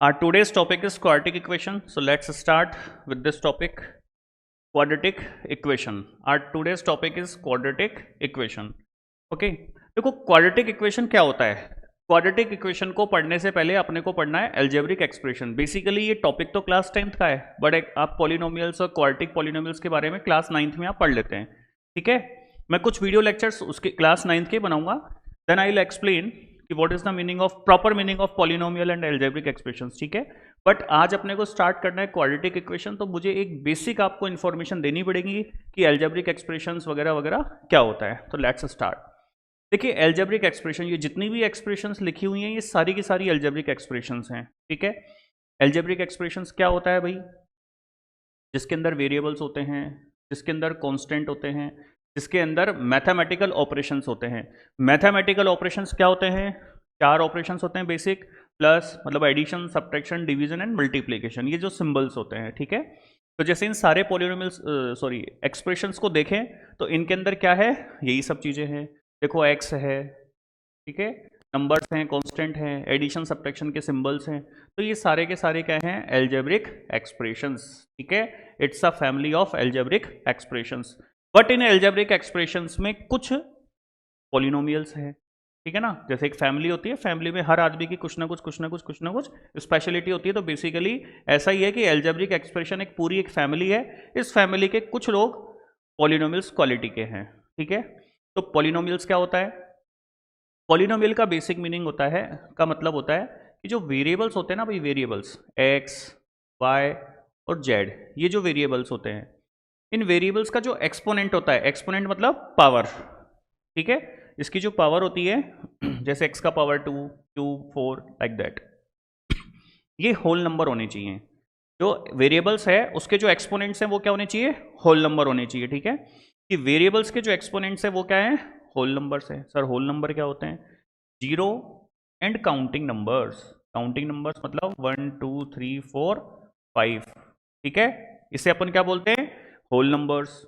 Our today's topic is quadratic equation. So let's start with this topic, quadratic equation. Our today's topic is quadratic equation. Okay, देखो quadratic equation क्या होता है. Quadratic equation को पढ़ने से पहले अपने को पढ़ना है एल्जेब्रिक एक्सप्रेशन. बेसिकली ये टॉपिक तो क्लास 10th का है, बट आप पॉलिनोमियल्स और क्वाड्रेटिक पॉलिनोमियल्स के बारे में क्लास 9th में आप पढ़ लेते हैं. ठीक है, मैं कुछ वीडियो लेक्चर्स उसके क्लास 9th के बनाऊंगा. देन आई विल एक्सप्लेन कि what is the meaning of proper meaning of polynomial and algebraic expressions. ठीक है, बट आज अपने को स्टार्ट करना है क्वाड्रेटिक इक्वेशन, तो मुझे एक बेसिक आपको इन्फॉर्मेशन देनी पड़ेगी कि एल्जेब्रिक एक्सप्रेशंस वगैरह वगैरह क्या होता है. तो लेट्स स्टार्ट. देखिए एल्जेब्रिक एक्सप्रेशन, ये जितनी भी एक्सप्रेशंस लिखी हुई हैं ये सारी की सारी एल्जेब्रिक एक्सप्रेशंस हैं. ठीक है, एल्जेब्रिक एक्सप्रेशंस क्या होता है भाई? जिसके अंदर वेरिएबल्स होते हैं, जिसके अंदर कांस्टेंट होते हैं, जिसके अंदर मैथमेटिकल ऑपरेशंस होते हैं. मैथमेटिकल ऑपरेशंस क्या होते हैं? 4 ऑपरेशंस होते हैं बेसिक, प्लस मतलब addition, subtraction, division and multiplication. ये जो सिंबल्स होते हैं. ठीक है, तो जैसे इन सारे पॉलिनोमियल्स एक्सप्रेशंस को देखें तो इनके अंदर क्या है? यही सब चीज़ें हैं. देखो एक्स है, ठीक है, नंबर्स हैं, कांस्टेंट हैं, एडिशन सब्ट्रैक्शन के सिंबल्स हैं. तो ये सारे के सारे क्या हैं? Algebraic expressions. ठीक है, it's a family of algebraic expressions. But in algebraic expressions में कुछ पॉलिनोमियल्स हैं. ठीक है ना, जैसे एक फैमिली होती है, फैमिली में हर आदमी की कुछ ना कुछ स्पेशलिटी होती है. तो बेसिकली ऐसा ही है कि एल्जेब्रिक एक्सप्रेशन एक पूरी एक फैमिली है. इस फैमिली के कुछ लोग पॉलिनोमियल्स क्वालिटी के हैं. ठीक है, तो पॉलिनोमियल्स क्या होता है? पॉलिनोमियल का बेसिक मीनिंग होता है, का मतलब होता है कि जो वेरिएबल्स होते हैं ना भाई, वेरिएबल्स एक्स, वाई और जेड, ये जो वेरिएबल्स होते हैं, इन वेरिएबल्स का जो एक्सपोनेंट होता है, एक्सपोनेंट मतलब पावर. ठीक है, इसकी जो पावर होती है, जैसे x का पावर 2, 2, 4 लाइक दैट, ये होल नंबर होने चाहिए. जो वेरिएबल्स है उसके जो एक्सपोनेंट्स हैं वो क्या होने चाहिए? होल नंबर होने चाहिए. ठीक है, कि वेरिएबल्स के जो एक्सपोनेंट्स है वो क्या है? होल नंबर्स है. सर होल नंबर क्या होते हैं? 0 and counting numbers. Counting numbers मतलब 1, 2, 3, 4, 5. ठीक है, इसे अपन क्या बोलते हैं? Whole numbers.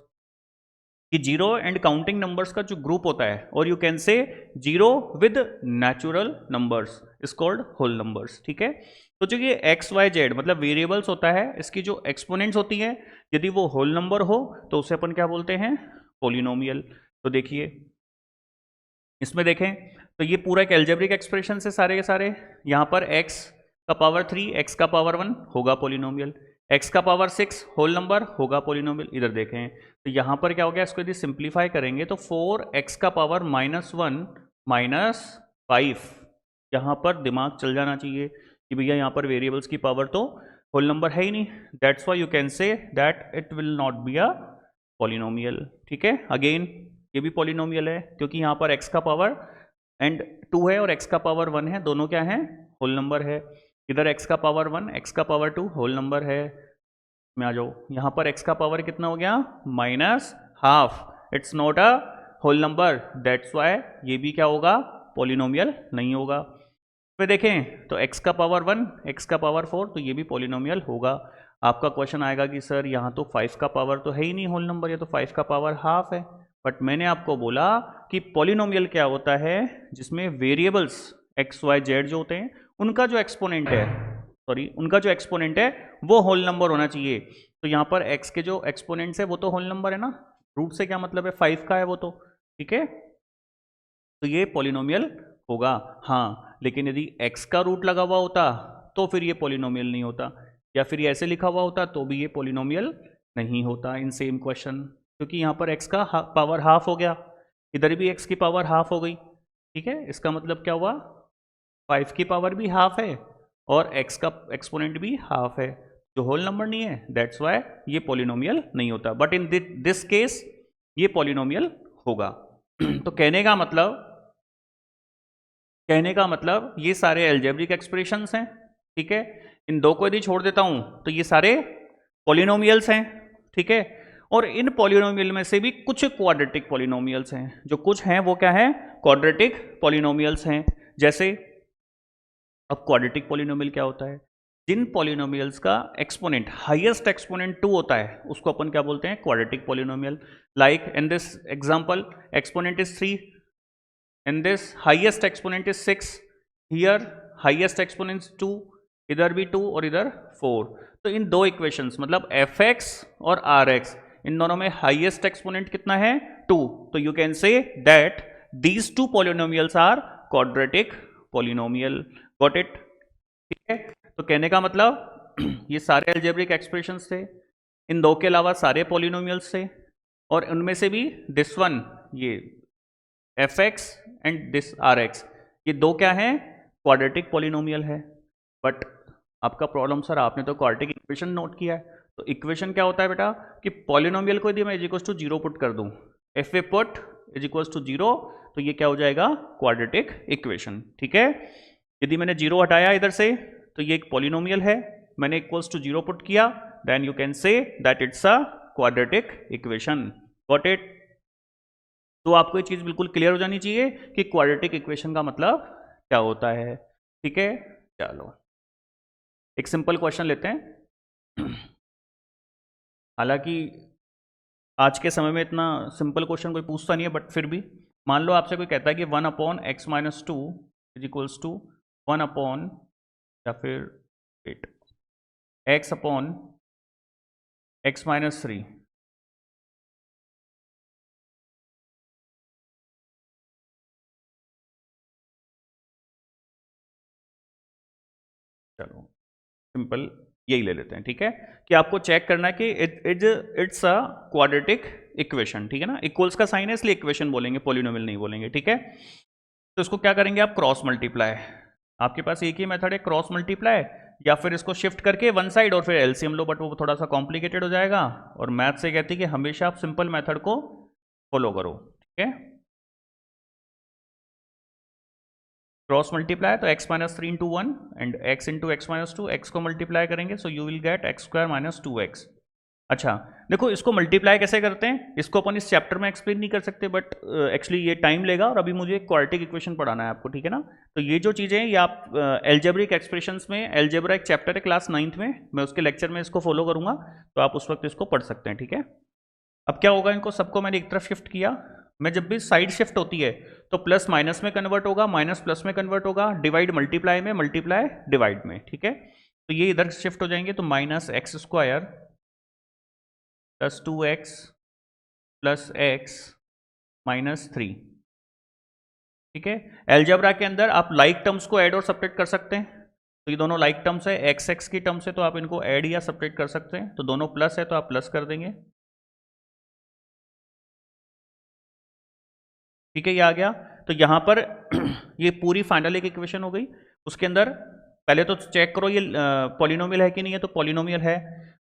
कि 0 एंड काउंटिंग नंबर्स का जो ग्रुप होता है, और you can say 0 with natural numbers is called whole numbers. ठीक है, तो जो ये एक्स वाई जेड मतलब वेरिएबल्स होता है, इसकी जो एक्सपोनेंट्स होती हैं, यदि वो होल नंबर हो तो उसे अपन क्या बोलते हैं? पॉलिनोमियल. तो देखिए इसमें देखें तो ये पूरा एक एल्जेब्रिक एक्सप्रेशन है सारे के सारे. यहाँ पर x का पावर 3, x का पावर 1 होगा पॉलिनोमियल, x का पावर 6 होल नंबर होगा पॉलिनोमियल. इधर देखें तो यहाँ पर क्या हो गया? इसको यदि सिंप्लीफाई करेंगे तो 4x का पावर -1 -5. यहाँ पर दिमाग चल जाना चाहिए कि भैया यहाँ पर वेरिएबल्स की पावर तो होल नंबर है ही नहीं. That's why you can say that it will not be a polynomial. ठीक है, अगेन ये भी पॉलिनोमियल है क्योंकि यहाँ पर x का पावर एंड 2 है और x का पावर 1 है, दोनों क्या हैं? होल नंबर है. इधर x का पावर 1, x का पावर 2 होल नंबर है. में आ जाओ, यहाँ पर x का पावर कितना हो गया? -12. It's not a whole number, that's why ये भी क्या होगा? पॉलिनोमियल नहीं होगा. फिर देखें तो x का पावर 1, x का पावर 4, तो ये भी पॉलिनोमियल होगा. आपका क्वेश्चन आएगा कि सर यहाँ तो 5 का पावर तो है ही नहीं होल नंबर, ये तो 5 का पावर हाफ है. बट मैंने आपको बोला कि पॉलिनोमियल क्या होता है? जिसमें वेरिएबल्स एक्स वाई जेड जो होते हैं उनका जो एक्सपोनेंट है, उनका जो एक्सपोनेंट है वो होल नंबर होना चाहिए. तो यहाँ पर x के जो एक्सपोनेंट्स है वो तो होल नंबर है ना. रूट से क्या मतलब है? 5 का है वो तो. ठीक है, तो ये पॉलिनोमियल होगा. हाँ, लेकिन यदि x का रूट लगा हुआ होता तो फिर ये पॉलिनोमियल नहीं होता, या फिर ये ऐसे लिखा हुआ होता तो भी ये पॉलिनोमियल नहीं होता इन सेम क्वेश्चन. क्योंकि यहाँ पर x का पावर हाफ हो गया, इधर भी x की पावर हाफ हो गई. ठीक है, इसका मतलब क्या हुआ? 5 की पावर भी हाफ है और x का एक्सपोनेंट भी हाफ है, जो होल नंबर नहीं है. दैट्स वाई ये पॉलिनोमियल नहीं होता. बट इन दिस केस ये पॉलिनोमियल होगा. तो कहने का मतलब ये सारे एल्जेब्रिक एक्सप्रेशंस हैं. ठीक है, इन दो को यदि छोड़ देता हूं तो ये सारे पॉलिनोमियल्स हैं. ठीक है, और इन पॉलिनोमियल में से भी कुछ क्वाड्रेटिक पॉलिनोमियल्स हैं. जो कुछ हैं वो क्या है? क्वाड्रेटिक पॉलिनोमियल्स हैं. जैसे अब क्वाड्रेटिक पॉलिनोमियल क्या होता है? जिन पॉलिनोमियल्स का एक्सपोनेंट हाईएस्ट एक्सपोनेंट 2 होता है उसको अपन क्या बोलते हैं? Quadratic polynomial. Like in this example exponent is 3, in this highest exponent is 6, here highest exponent is 2, इधर भी 2 और इधर 4। तो इन दो इक्वेशंस मतलब fx और rx इन दोनों में हाईएस्ट एक्सपोनेंट कितना है 2। तो you can say that these two polynomials are quadratic polynomial. Got it? ठीक है, तो कहने का मतलब ये सारे अलजेब्रिक एक्सप्रेशंस थे, इन दो के अलावा सारे पॉलिनोमियल्स थे, और उनमें से भी दिस वन ये fx एंड दिस rx ये दो क्या है क्वाड्रेटिक पॉलिनोमियल है। बट आपका प्रॉब्लम सर आपने तो क्वाड्रेटिक इक्वेशन नोट किया है, तो इक्वेशन क्या होता है बेटा कि पॉलिनोमियल को यदि मैं इज इक्वल टू 0 पुट कर दूं, F A put is equal to 0, तो ये क्या हो जाएगा क्वाड्रेटिक इक्वेशन। ठीक है, यदि मैंने 0 हटाया इधर से तो ये एक पॉलिनोमियल है, मैंने इक्वल्स टू 0 पुट किया, then you can say that it's a quadratic equation. Got it? तो आपको ये चीज बिल्कुल क्लियर हो जानी चाहिए कि क्वाड्रेटिक इक्वेशन का मतलब क्या होता है। ठीक है, चलो एक सिंपल क्वेश्चन लेते हैं। हालांकि आज के समय में इतना सिंपल क्वेश्चन कोई पूछता नहीं है, बट फिर भी मान लो आपसे कोई कहता है कि 1/x-2 इज इक्वल्स टू 1 या फिर 8 x/x-3। चलो सिंपल यही ले लेते हैं। ठीक है, कि आपको चेक करना है कि इट्स अ क्वाड्रेटिक इक्वेशन। ठीक है ना, इक्वल्स का साइन है इसलिए इक्वेशन बोलेंगे, पॉलिनोमियल नहीं बोलेंगे। ठीक है, तो इसको क्या करेंगे आप क्रॉस मल्टीप्लाई। आपके पास एक ही मेथड है क्रॉस मल्टीप्लाई, या फिर इसको शिफ्ट करके वन साइड और फिर एलसीएम लो, बट वो थोड़ा सा कॉम्प्लिकेटेड हो जाएगा, और मैथ से कहती है कि हमेशा आप सिंपल मेथड को फॉलो करो। ठीक है, क्रॉस मल्टीप्लाई तो x-3 into 1 and x into x-2, x को मल्टीप्लाई करेंगे सो you will gate x² - 2x। अच्छा देखो, इसको मल्टीप्लाई कैसे करते हैं इसको अपन इस चैप्टर में एक्सप्लेन नहीं कर सकते, बट एक्चुअली ये टाइम लेगा, और अभी मुझे क्वाड्रेटिक इक्वेशन पढ़ाना है आपको। ठीक है ना, तो ये जो चीज़ें हैं ये आप एल्जेब्रिक एक्सप्रेशंस में, एल्जेब्रा एक चैप्टर है क्लास 9th में, मैं उसके लेक्चर में इसको फॉलो करूंगा, तो आप उस वक्त इसको पढ़ सकते हैं। ठीक है, अब क्या होगा, इनको सबको मैंने एक तरफ शिफ्ट किया, मैं जब भी साइड शिफ्ट होती है तो प्लस माइनस में कन्वर्ट होगा, माइनस प्लस में कन्वर्ट होगा, डिवाइड मल्टीप्लाई में, मल्टीप्लाई डिवाइड में। ठीक है, तो ये इधर शिफ्ट हो जाएंगे, तो -x² + 2x + x - 3। ठीक है, एल्जेब्रा के अंदर आप लाइक टर्म्स को ऐड और सब्ट्रैक्ट कर सकते हैं, तो ये दोनों लाइक टर्म्स है, x की टर्म्स है तो आप इनको ऐड या सब्ट्रैक्ट कर सकते हैं, तो दोनों प्लस है तो आप प्लस कर देंगे। ठीक है, ये आ गया, तो यहां पर ये पूरी फाइनल एक इक्वेशन हो गई। उसके अंदर पहले तो चेक करो ये पॉलिनोमियल है कि नहीं है, तो पॉलिनोमियल है,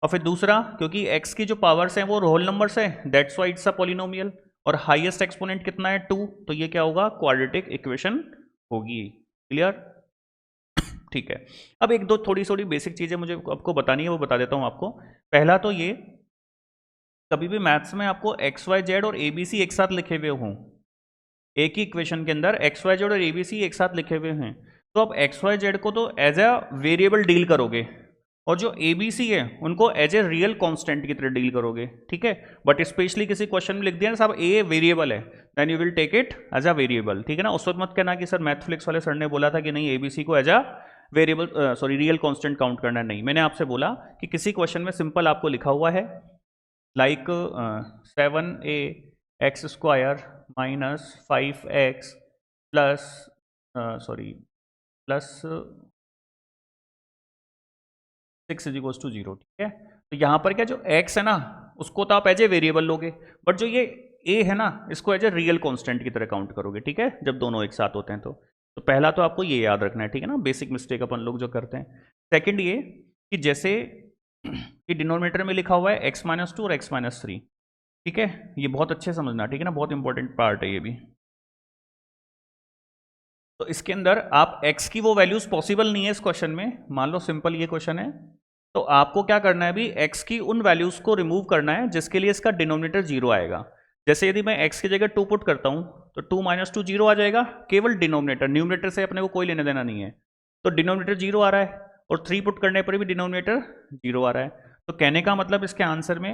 और फिर दूसरा क्योंकि x की जो पावर्स हैं वो होल नंबर्स है, that's why it's a polynomial, और हाईएस्ट एक्सपोनेंट कितना है 2, तो ये क्या होगा क्वाड्रेटिक इक्वेशन होगी। क्लियर? ठीक है, अब एक दो थोड़ी बेसिक चीजें मुझे आपको बतानी है, वो बता देता हूं आपको। पहला तो ये, कभी भी मैथ्स में आपको XYZ और ABC एक साथ लिखे हुए हों, एक ही इक्वेशन के अंदर XYZ और ABC एक साथ लिखे हुए हैं, तो आप XYZ को तो एज अ वेरिएबल डील करोगे, और जो ABC है उनको एज ए रियल कांस्टेंट की तरह डील करोगे। ठीक है, बट स्पेशली किसी क्वेश्चन में लिख दिया ना साहब A वेरिएबल है, then you will take it as a variable. ठीक है ना, उस वक्त मत कहना कि सर मैथफ्लिक्स वाले सर ने बोला था कि नहीं ABC को as a variable sorry real constant count करना नहीं। मैंने आपसे बोला कि किसी क्वेश्चन में सिंपल आपको लिखा हुआ है like 7ax² - 5x plus plus 6 is equals to 0। ठीक है, तो यहां पर क्या जो x है ना उसको तो आप एज ए वेरिएबल लोगे, बट जो ये a है ना इसको एज ए रियल कांस्टेंट की तरह काउंट करोगे। ठीक है, जब दोनों एक साथ होते हैं तो पहला तो आपको ये याद रखना है। ठीक है ना, बेसिक मिस्टेक अपन लोग जो करते हैं। सेकंड ये कि जैसे कि डिनोमिनेटर में लिखा हुआ है x-2 और x-3। ठीक है, ये बहुत अच्छे समझना। ठीक है ना, बहुत इंपॉर्टेंट पार्ट है ये भी। तो इसके अंदर आप x की वो वैल्यूज पॉसिबल नहीं है इस क्वेश्चन में, मान लो सिंपल ये क्वेश्चन है, तो आपको क्या करना है अभी x की उन वैल्यूज को रिमूव करना है जिसके लिए इसका डिनोमिनेटर 0 आएगा। जैसे यदि मैं x की जगह 2 पुट करता हूं तो 2 - 2 0 आ जाएगा, केवल डिनोमिनेटर, न्यूमिनेटर से अपने को कोई लेने देना नहीं है, तो डिनोमिनेटर 0 आ रहा है, और 3 पुट करने पर भी डिनोमिनेटर 0 आ रहा है। तो कहने का मतलब इसके आंसर में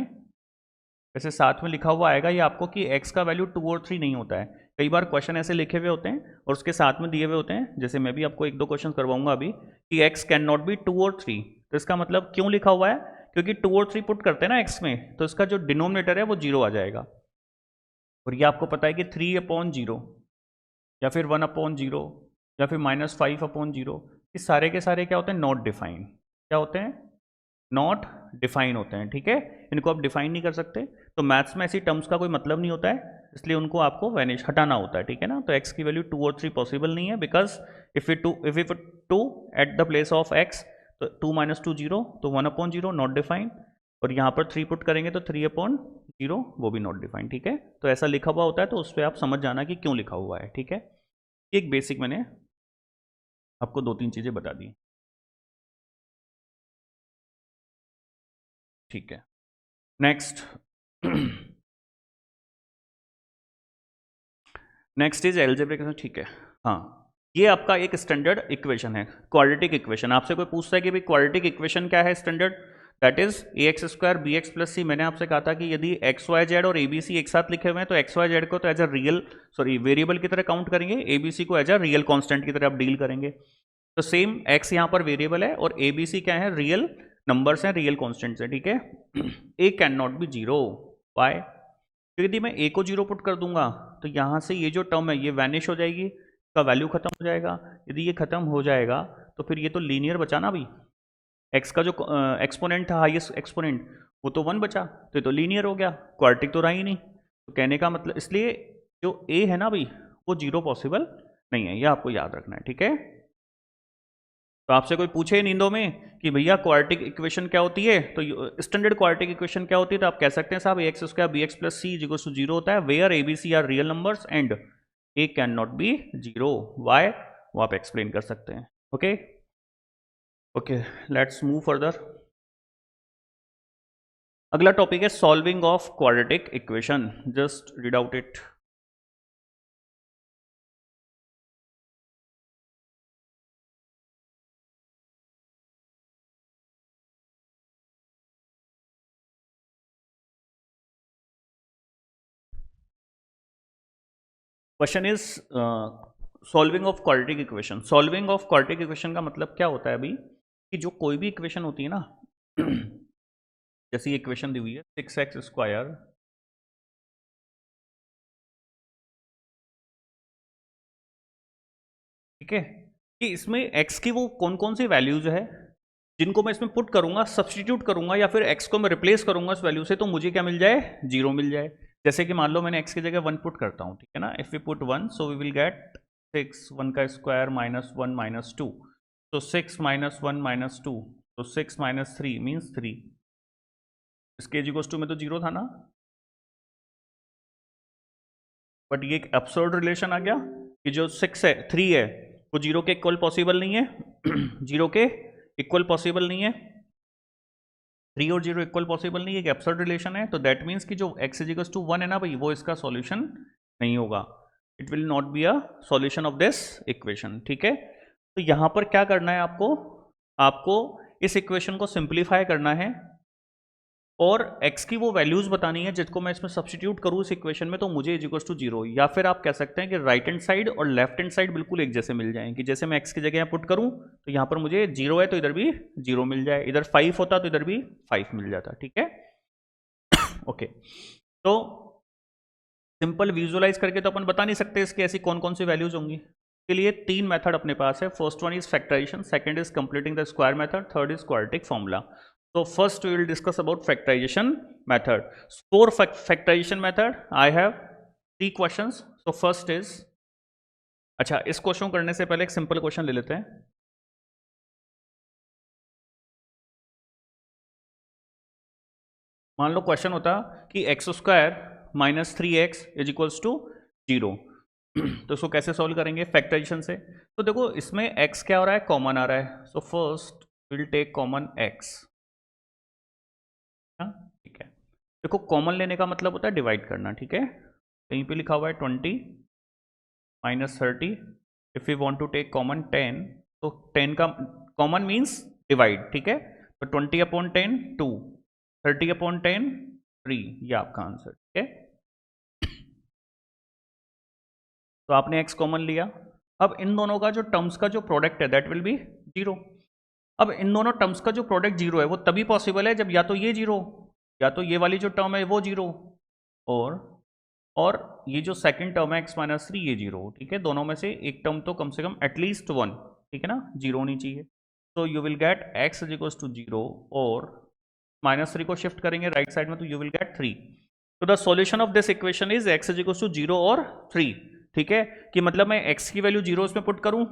वैसे साथ में लिखा हुआ आएगा ये आपको कि x का वैल्यू 2 और 3 नहीं होता है, कई बार क्वेश्चन ऐसे लिखे हुए होते हैं और उसके साथ में दिए हुए होते हैं, जैसे मैं भी आपको एक दो क्वेश्चन करवाऊंगा अभी कि x कैन नॉट बी 2 और 3, तो इसका मतलब क्यों लिखा हुआ है, क्योंकि 2 और 3 पुट करते हैं ना x में, तो इसका जो डिनोमिनेटर है वो 0 आ जाएगा। और ये आपको पता है कि 3/0 या फिर 1/0 या फिर -5/0, ये सारे के सारे क्या होते हैं, नॉट डिफाइन। क्या होते हैं, नॉट डिफाइन होते हैं, ठीक है। इनको आप डिफाइन नहीं कर सकते, तो मैथ्स में ऐसी टर्म्स का कोई मतलब नहीं होता है, इसलिए उनको आपको वैनिश हटाना होता है, ठीक है ना। तो x की वैल्यू 2 और 3 पॉसिबल नहीं है, because if we put 2 at the place of x, तो 2 - 2 0, तो 1/0 नॉट डिफाइन, और यहाँ पर 3 पुट करेंगे तो 3/0 वो भी नॉट डिफाइन, ठीक है। तो ऐसा लिखा हुआ होता है, तो उस पर आप समझ जाना कि क्यों लिखा हुआ है, ठीक है। एक बेसिक मैंने आपको 2-3 चीज़ें बता दी, ठीक है। नेक्स्ट नेक्स्ट इज एल्जेब्रिक, ठीक है। हाँ, ये आपका एक स्टैंडर्ड इक्वेशन है, क्वाड्रेटिक इक्वेशन। आपसे कोई पूछता है कि भाई क्वाड्रेटिक इक्वेशन क्या है standard, that is ax² bx + c। मैंने आपसे कहा था कि यदि एक्स वाई जेड और abc एक साथ लिखे हुए हैं तो एक्स वाई जेड को तो एज अ वेरिएबल की तरह काउंट करेंगे, abc को एज अ रियल कांस्टेंट की तरह आप डील करेंगे। तो सेम x यहाँ पर वेरिएबल है और abc क्या है, रियल नंबर्स हैं, रियल कॉन्स्टेंट्स है, ठीक है। a can not be 0, why, तो यदि मैं a को 0 पुट कर दूंगा तो यहाँ से ये जो टर्म है ये वैनिश हो जाएगी, इसका वैल्यू खत्म हो जाएगा। यदि ये खत्म हो जाएगा तो फिर ये तो लीनियर बचा ना भाई, x का जो एक्सपोनेंट था, हाईएस्ट एक्सपोनेंट, वो तो 1 बचा, तो ये तो लीनियर हो गया, क्वाड्रेटिक तो रहा ही नहीं। तो कहने का मतलब, इसलिए जो a है ना भाई, वो 0 पॉसिबल नहीं है, ये आपको याद रखना है, ठीक है। तो आपसे कोई पूछे नींदों में कि भैया क्वाड्रेटिक इक्वेशन क्या होती है, तो स्टैंडर्ड क्वाड्रेटिक इक्वेशन क्या होती है, तो आप कह सकते हैं साहब ax² bx + c = 0 होता है, where abc are real numbers and a can not be 0, why, वो आप एक्सप्लेन कर सकते हैं, okay. Okay, let's move further. अगला टॉपिक है solving of quadratic equation, just read out it. Question is solving of quadratic equation. Solving of quadratic equation का मतलब क्या होता है अभी, कि जो कोई भी इक्वेशन होती है ना जैसे ये इक्वेशन दी हुई है 6x², ठीक है, कि इसमें x की वो कौन कौन सी वैल्यूज है जिनको मैं इसमें पुट करूंगा, सब्सटीट्यूट करूंगा, या फिर x को मैं रिप्लेस करूंगा उस वैल्यू से, तो मुझे क्या मिल जाए, 0 मिल जाए। जैसे कि मान लो मैंने x की जगह 1 पुट करता हूं, ठीक है ना, if we put 1 so we will get 6, 1 का स्क्वायर -1 -2, तो 6 -1 -2, तो 6 -3 मीन्स 3, इसके = में तो 0 था ना, बट ये एक एब्सर्ड रिलेशन आ गया कि जो 6 है, 3 है, वो 0 के इक्वल पॉसिबल नहीं है 0 के इक्वल पॉसिबल नहीं है, 3 और 0 इक्वल पॉसिबल नहीं है, एक एब्सर्ड रिलेशन है। तो दैट मीन्स कि जो x = 1 है ना भाई, वो इसका सॉल्यूशन नहीं होगा, it will not be a solution of this equation, ठीक है। तो यहां पर क्या करना है आपको, आपको इस इक्वेशन को सिंप्लीफाई करना है और x की वो वैल्यूज बतानी है जिसको मैं इसमें सब्सटीट्यूट करूँ इस इक्वेशन में, तो मुझे = 0, या फिर आप कह सकते हैं कि राइट हैंड साइड और लेफ्ट हैंड साइड बिल्कुल एक जैसे मिल जाएं, कि जैसे मैं x की जगह यहाँ पुट करूँ तो यहाँ पर मुझे 0 है तो इधर भी 0 मिल जाए, इधर 5 होता तो इधर भी 5 मिल जाता, ठीक है। ओके, तो सिंपल विजुअलाइज करके तो अपन बता नहीं सकते इसकी ऐसी कौन कौन सी वैल्यूज होंगी। इसके लिए 3 मेथड अपने पास है, first one is factorisation, second is completing the square method, third is quadratic formula. So first we will discuss about factorization method. For factorization method, I have 3 questions. So first is, अच्छा इस question करने से पहले एक simple question ले लेते हैं। मान लो क्वेश्चन होता कि x² - 3x = 0 तो इसको कैसे सॉल्व करेंगे, फैक्टराइजेशन से। तो देखो इसमें x क्या हो रहा है, कॉमन आ रहा है, so first will take common x, ठीक है। देखो कॉमन लेने का मतलब होता है डिवाइड करना, ठीक है। कहीं पे लिखा हुआ है 20 - 30, if you want to take common 10, तो 10 का कॉमन मींस डिवाइड, ठीक है। तो 20/10 2, 30/10 3, ये आपका आंसर, ठीक है। तो आपने x कॉमन लिया। अब इन दोनों का जो टर्म्स का जो प्रोडक्ट है दैट विल बी जीरो। अब इन दोनों टर्म्स का जो प्रोडक्ट जीरो है वो तभी पॉसिबल है जब या तो ये जीरो, या तो ये वाली जो टर्म है वो जीरो, और ये जो सेकंड टर्म है x माइनस थ्री ये जीरो। ठीक है, दोनों में से एक टर्म तो कम से कम एटलीस्ट वन, ठीक है ना, जीरो होनी चाहिए। तो you will get x is equals to zero, और माइनस थ्री को शिफ्ट करेंगे राइट साइड में तो यू विल गेट थ्री। तो the solution of this equation is x is equals to zero और थ्री। ठीक है, कि मतलब मैं x की वैल्यू जीरो इसमें पुट करूं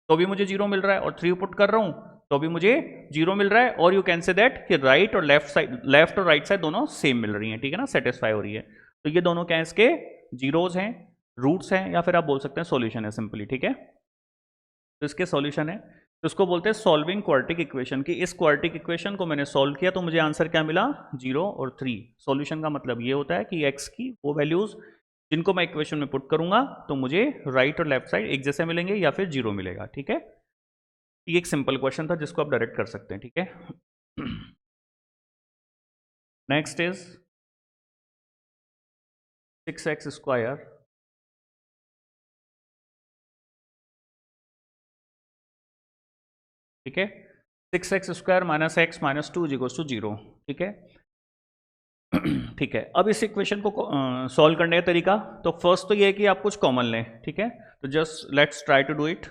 तो भी मुझे जीरो मिल रहा है, और थ्री पुट कर रहा हूं तो भी मुझे जीरो मिल रहा है, और यू कैन से दैट कि राइट और लेफ्ट साइड, लेफ्ट और राइट साइड दोनों सेम मिल रही हैं। ठीक है ना, सेटिस्फाई हो रही है। तो ये दोनों क्या है, इसके जीरोज हैं, रूट्स हैं, या फिर आप बोल सकते हैं सॉल्यूशन है सिंपली। ठीक है, तो इसके सॉल्यूशन है, तो इसको बोलते हैं सॉल्विंग क्वाड्रेटिक इक्वेशन। कि इस क्वाड्रेटिक इक्वेशन को मैंने सॉल्व किया तो मुझे आंसर क्या मिला, जीरो और थ्री। सॉल्यूशन का मतलब ये होता है कि एक्स की वो वैल्यूज जिनको मैं इक्वेशन में पुट करूंगा तो मुझे राइट और लेफ्ट साइड एक जैसे मिलेंगे या फिर जीरो मिलेगा। ठीक है, ये एक सिंपल क्वेश्चन था जिसको आप डायरेक्ट कर सकते हैं। ठीक है, नेक्स्ट इज 6x स्क्वायर, ठीक है, 6x square minus x minus two equals to zero. ठीक है, ठीक है, अब इस इक्वेशन को सॉल्व करने का तरीका, तो फर्स्ट तो ये है कि आप कुछ कॉमन लें। ठीक है, तो just let's try to do it.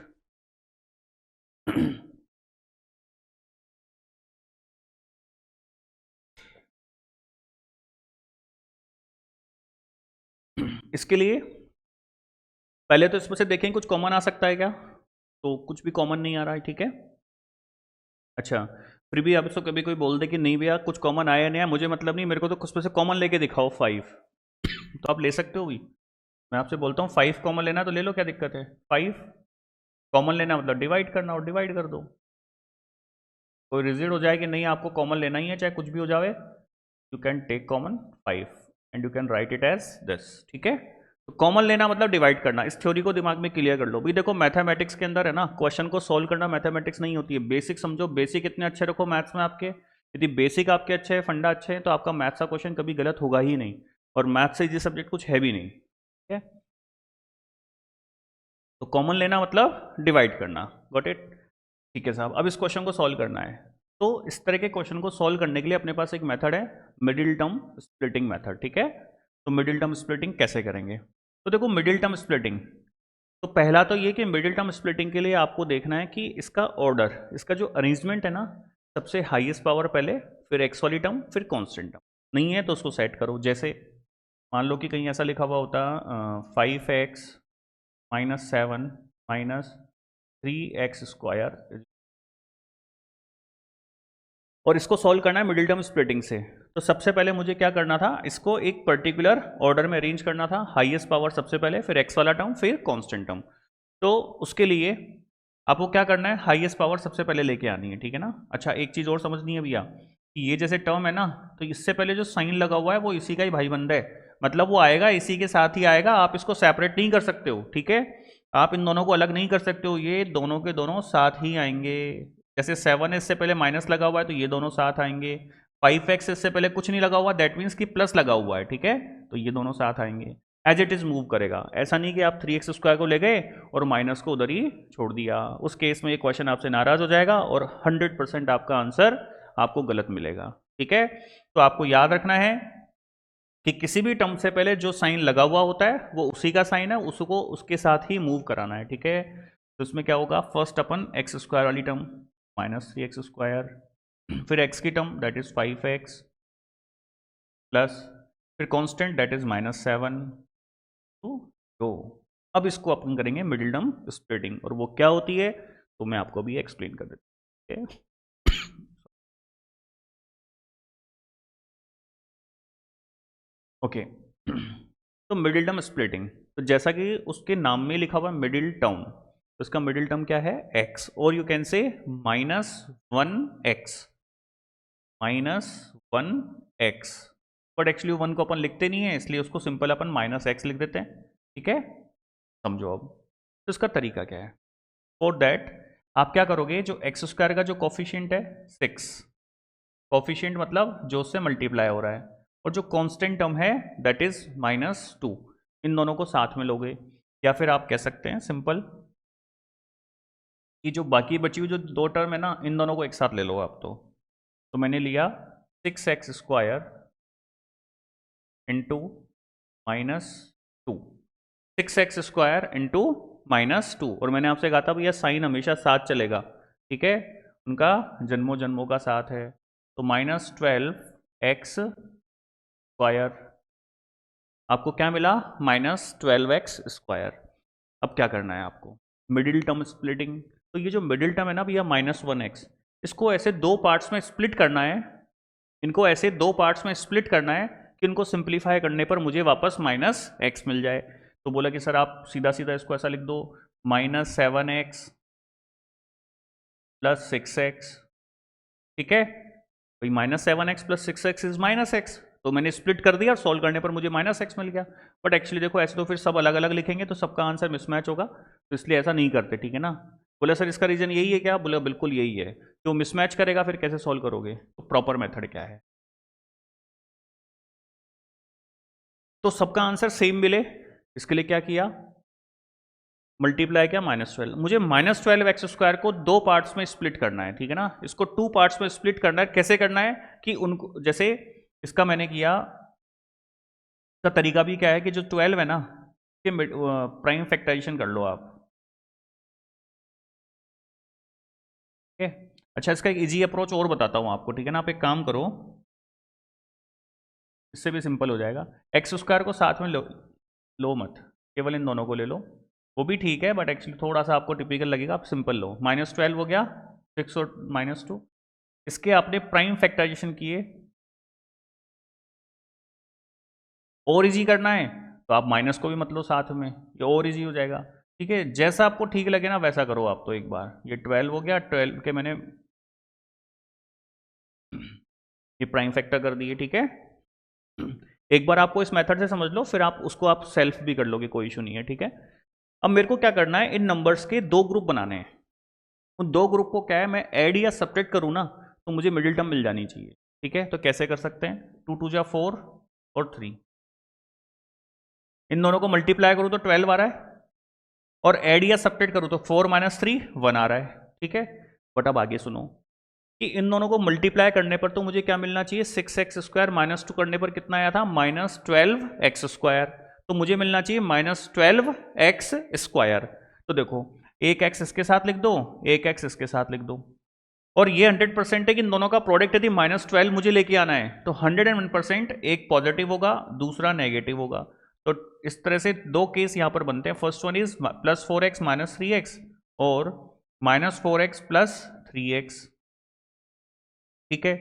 इसके लिए पहले तो इसमें से देखें कुछ कॉमन आ सकता है क्या, तो कुछ भी कॉमन नहीं आ रहा है। ठीक है, अच्छा, फिर भी आप इसको कभी कोई बोल दे कि नहीं भैया कुछ कॉमन आया नहीं है, मुझे मतलब नहीं, मेरे को तो कुछ में से कॉमन लेके दिखाओ फाइव, तो आप ले सकते हो भी। मैं आपसे बोलता हूँ फाइव कॉमन लेना तो ले लो, क्या दिक्कत है। फाइव कॉमन लेना मतलब डिवाइड करना, और डिवाइड कर दो। कोई रिजिड हो जाए कि नहीं आपको कॉमन लेना ही है चाहे कुछ भी हो जाए, you can take common five and you can write it as this. ठीक है, तो कॉमन लेना मतलब डिवाइड करना। इस थ्योरी को दिमाग में क्लियर कर लो भाई। देखो मैथमेटिक्स के अंदर है ना, क्वेश्चन को सॉल्व करना मैथमेटिक्स नहीं होती है, बेसिक समझो। बेसिक इतने अच्छे रखो मैथ्स में आपके, यदि बेसिक आपके अच्छे हैं, फंडा अच्छे हैं, तो आपका मैथ्स का क्वेश्चन कभी गलत होगा ही नहीं, और मैथ्स से इजी सब्जेक्ट कुछ है भी नहीं। ठीक है, तो कॉमन लेना मतलब डिवाइड करना, गॉट इट। ठीक है साहब, अब इस क्वेश्चन को सॉल्व करना है। तो इस तरह के क्वेश्चन को सॉल्व करने के लिए अपने पास एक मेथड है, मिडिल टर्म स्प्लिटिंग मेथड। ठीक है, तो मिडिल टर्म स्प्लिटिंग कैसे करेंगे, तो देखो मिडिल टर्म स्प्लिटिंग, तो पहला तो ये कि मिडिल टर्म स्प्लिटिंग के लिए आपको देखना है कि इसका ऑर्डर, इसका जो अरेंजमेंट है ना, सबसे हाईएस्ट पावर पहले, फिर एक्स वाली टर्म, फिर कॉन्स्टेंट टर्म। नहीं है तो उसको सेट करो। जैसे मान लो कि कहीं ऐसा लिखा हुआ होता 5x minus seven minus three x square, और इसको सॉल्व करना है मिडिल टर्म स्प्लिटिंग से। तो सबसे पहले मुझे क्या करना था, इसको एक पर्टिकुलर ऑर्डर में अरेंज करना था, हाईएस्ट पावर सबसे पहले, फिर एक्स वाला टर्म, फिर कांस्टेंट टर्म। तो उसके लिए आपको क्या करना है, हाईएस्ट पावर सबसे पहले लेके आनी है। ठीक है ना। अच्छा, एक चीज़ और समझनी है भैया, कि ये जैसे टर्म है ना, तो इससे पहले जो साइन लगा हुआ है वो इसी का ही भाईबंद है, मतलब वो आएगा इसी के साथ ही आएगा, आप इसको सेपरेट नहीं कर सकते हो। ठीक है, आप इन दोनों को अलग नहीं कर सकते हो, ये दोनों के दोनों साथ ही आएंगे। जैसे 7 इससे पहले माइनस लगा हुआ है तो ये दोनों साथ आएंगे, 5x इससे पहले कुछ नहीं लगा हुआ, दैट मीन्स कि प्लस लगा हुआ है। ठीक है, तो ये दोनों साथ आएंगे, एज इट इज मूव करेगा। ऐसा नहीं कि आप 3x स्क्वायर को ले गए और माइनस को उधर ही छोड़ दिया, उस केस में ये क्वेश्चन आपसे नाराज हो जाएगा और 100% आपका आंसर आपको गलत मिलेगा। ठीक है, तो आपको याद रखना है कि किसी भी टर्म से पहले जो साइन लगा हुआ होता है वो उसी का साइन है, उसको उसके साथ ही मूव कराना है। ठीक है, तो इसमें क्या होगा, फर्स्ट अपन एक्स स्क्वायर वाली term minus three x square, फिर एक्स की term that is 5x plus, फिर constant that is minus seven तो अब इसको अपन करेंगे मिडिल टर्म स्प्लिटिंग, और वो क्या होती है तो मैं आपको भी एक्सप्लेन कर देता हूँ। ओके, तो मिडिल टर्म स्प्लिटिंग, तो जैसा कि उसके नाम में लिखा हुआ मिडिल टर्म, तो इसका मिडिल टर्म क्या है, x, और यू कैन से minus one x, minus one x, but actually one को अपन लिखते नहीं है इसलिए उसको सिंपल अपन माइनस एक्स लिख देते हैं। ठीक है, समझो अब, तो इसका तरीका क्या है। फॉर दैट आप क्या करोगे, जो एक्स स्क्वायर का जो कॉफिशिएंट है 6, कॉफिशिएंट मतलब जो उससे मल्टीप्लाई हो रहा है, और जो कांस्टेंट टर्म है दैट इज माइनस टू, इन दोनों को साथ में लोगे। या फिर आप कह सकते हैं सिंपल कि जो बाकी बची हुई जो दो टर्म है ना, इन दोनों को एक साथ ले लो आप। तो मैंने लिया 6x² इंटू -2, 6x² इंटू -2, और मैंने आपसे कहा था भैया साइन हमेशा साथ चलेगा, ठीक है, उनका जन्मों जन्मों का साथ है। तो -12x², आपको क्या मिला? -12x²। अब क्या करना है आपको? Middle term splitting. तो ये जो मिडिल टर्म है ना भैया -1x, इसको ऐसे दो पार्ट्स में स्प्लिट करना है, इनको ऐसे दो पार्ट्स में स्प्लिट करना है कि इनको सिंप्लीफाई करने पर मुझे वापस -x मिल जाए। तो बोला कि सर आप सीधा सीधा इसको ऐसा लिख दो, -7x + 6x, ठीक है भाई, -7x + 6x इज -x। तो मैंने स्प्लिट कर दिया और सॉल्व करने पर मुझे -x मिल गया। बट एक्चुअली देखो ऐसे तो फिर सब अलग अलग लिखेंगे तो सबका आंसर मिसमैच होगा, तो इसलिए ऐसा नहीं करते, ठीक है ना। बोले सर इसका रीजन यही है क्या? बोले बिल्कुल यही है। तो मिसमैच करेगा फिर कैसे सॉल्व करोगे? तो प्रॉपर मेथड क्या है? तो सबका आंसर सेम मिले, इसके लिए क्या किया? मल्टीप्लाई किया -12। मुझे -12x² को दो पार्ट्स में स्प्लिट करना है, ठीक है ना। इसको टू पार्ट्स में स्प्लिट करना है। कैसे करना है कि उनको, जैसे इसका मैंने किया, इसका तरीका भी क्या है कि जो 12 है ना, कि प्राइम फैक्टराइजेशन कर लो आप, ठीक है। अच्छा, इसका एक इजी अप्रोच और बताता हूं आपको, ठीक है ना। आप एक काम करो, इससे भी सिंपल हो जाएगा। x² को साथ में लो मत, केवल इन दोनों को ले लो, वो भी ठीक है, बट एक्चुअली थोड़ा सा आपको टिपिकल लगेगा, आप सिंपल लो। -12 हो गया, 6 और -2, इसके आपने प्राइम फैक्टराइजेशन किए। और इजी करना है तो आप माइनस को भी मत लो साथ में, ये और इजी हो जाएगा, ठीक है। जैसा आपको ठीक लगे ना वैसा करो आप। तो एक बार ये 12 हो गया, 12 के मैंने ये प्राइम फैक्टर कर दिए, ठीक है। एक बार आपको इस मेथड से समझ लो, फिर आप उसको आप सेल्फ भी कर लोगे, कोई इशू नहीं है, ठीक है। अब मेरे को क्या करना है, इन नंबर्स के दो ग्रुप बनाने हैं। उन दो ग्रुप को क्या है, मैं ऐड या सब्ट्रैक्ट करूं ना तो मुझे मिडिल टर्म मिल जानी चाहिए, ठीक है। तो कैसे कर सकते हैं? 2 2 जा 4 और 3, इन दोनों को मल्टीप्लाई करूं तो 12 आ रहा है, और ऐड या सब्ट्रैक्ट करूं तो 4 - 3 1 आ रहा है, ठीक है। बट अब आगे सुनो कि इन दोनों को मल्टीप्लाई करने पर तो मुझे क्या मिलना चाहिए? 6x² -2 करने पर कितना आया था? -12x²। तो मुझे मिलना चाहिए -12x²। तो देखो, एक x इसके साथ लिख दो, एक x इसके साथ लिख दो, और ये 100% है कि इन दोनों का प्रोडक्ट यदि -12 मुझे लेके आना है तो 101% एक पॉजिटिव होगा, दूसरा नेगेटिव होगा। तो इस तरह से दो केस यहां पर बनते हैं। First one is +4x - 3x और -4x + 3x, ठीक है।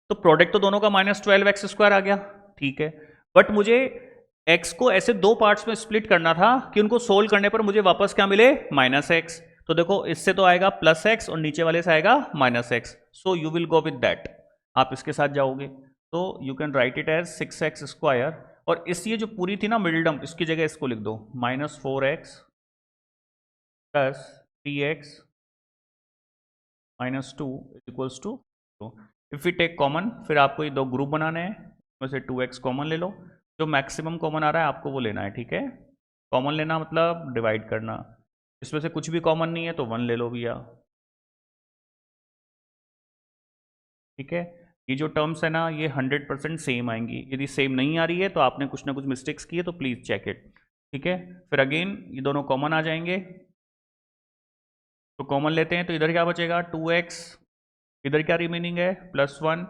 तो प्रोडक्ट तो दोनों का -12x² आ गया, ठीक है। बट मुझे x को ऐसे दो पार्ट्स में स्प्लिट करना था कि उनको सोल्व करने पर मुझे वापस क्या मिले? -x। तो देखो इससे तो आएगा +x और नीचे वाले से आएगा -x, so you will go with that, आप इसके साथ जाओगे। तो you can write it as 6x², और इस ये जो पूरी थी ना मिडिल टर्म, इसकी जगह इसको लिख दो -4x + 3x -2 equals to 2। If we take common, फिर आपको ये दो ग्रुप बनाने हैं, उसमें से 2x कॉमन ले लो, जो मैक्सिमम कॉमन आ रहा है आपको वो लेना है, ठीक है। कॉमन लेना मतलब डिवाइड करना, इसमें से कुछ भी कॉमन नहीं है तो 1 ले लो भैया, ठीक है। ये जो टर्म्स है ना ये 100% सेम आएंगी, यदि सेम नहीं आ रही है तो आपने कुछ ना कुछ मिस्टेक्स किए, तो प्लीज चेक इट, ठीक है। फिर अगेन ये दोनों कॉमन आ जाएंगे, तो कॉमन लेते हैं, तो इधर क्या बचेगा? 2x, इधर क्या रिमेनिंग है? +1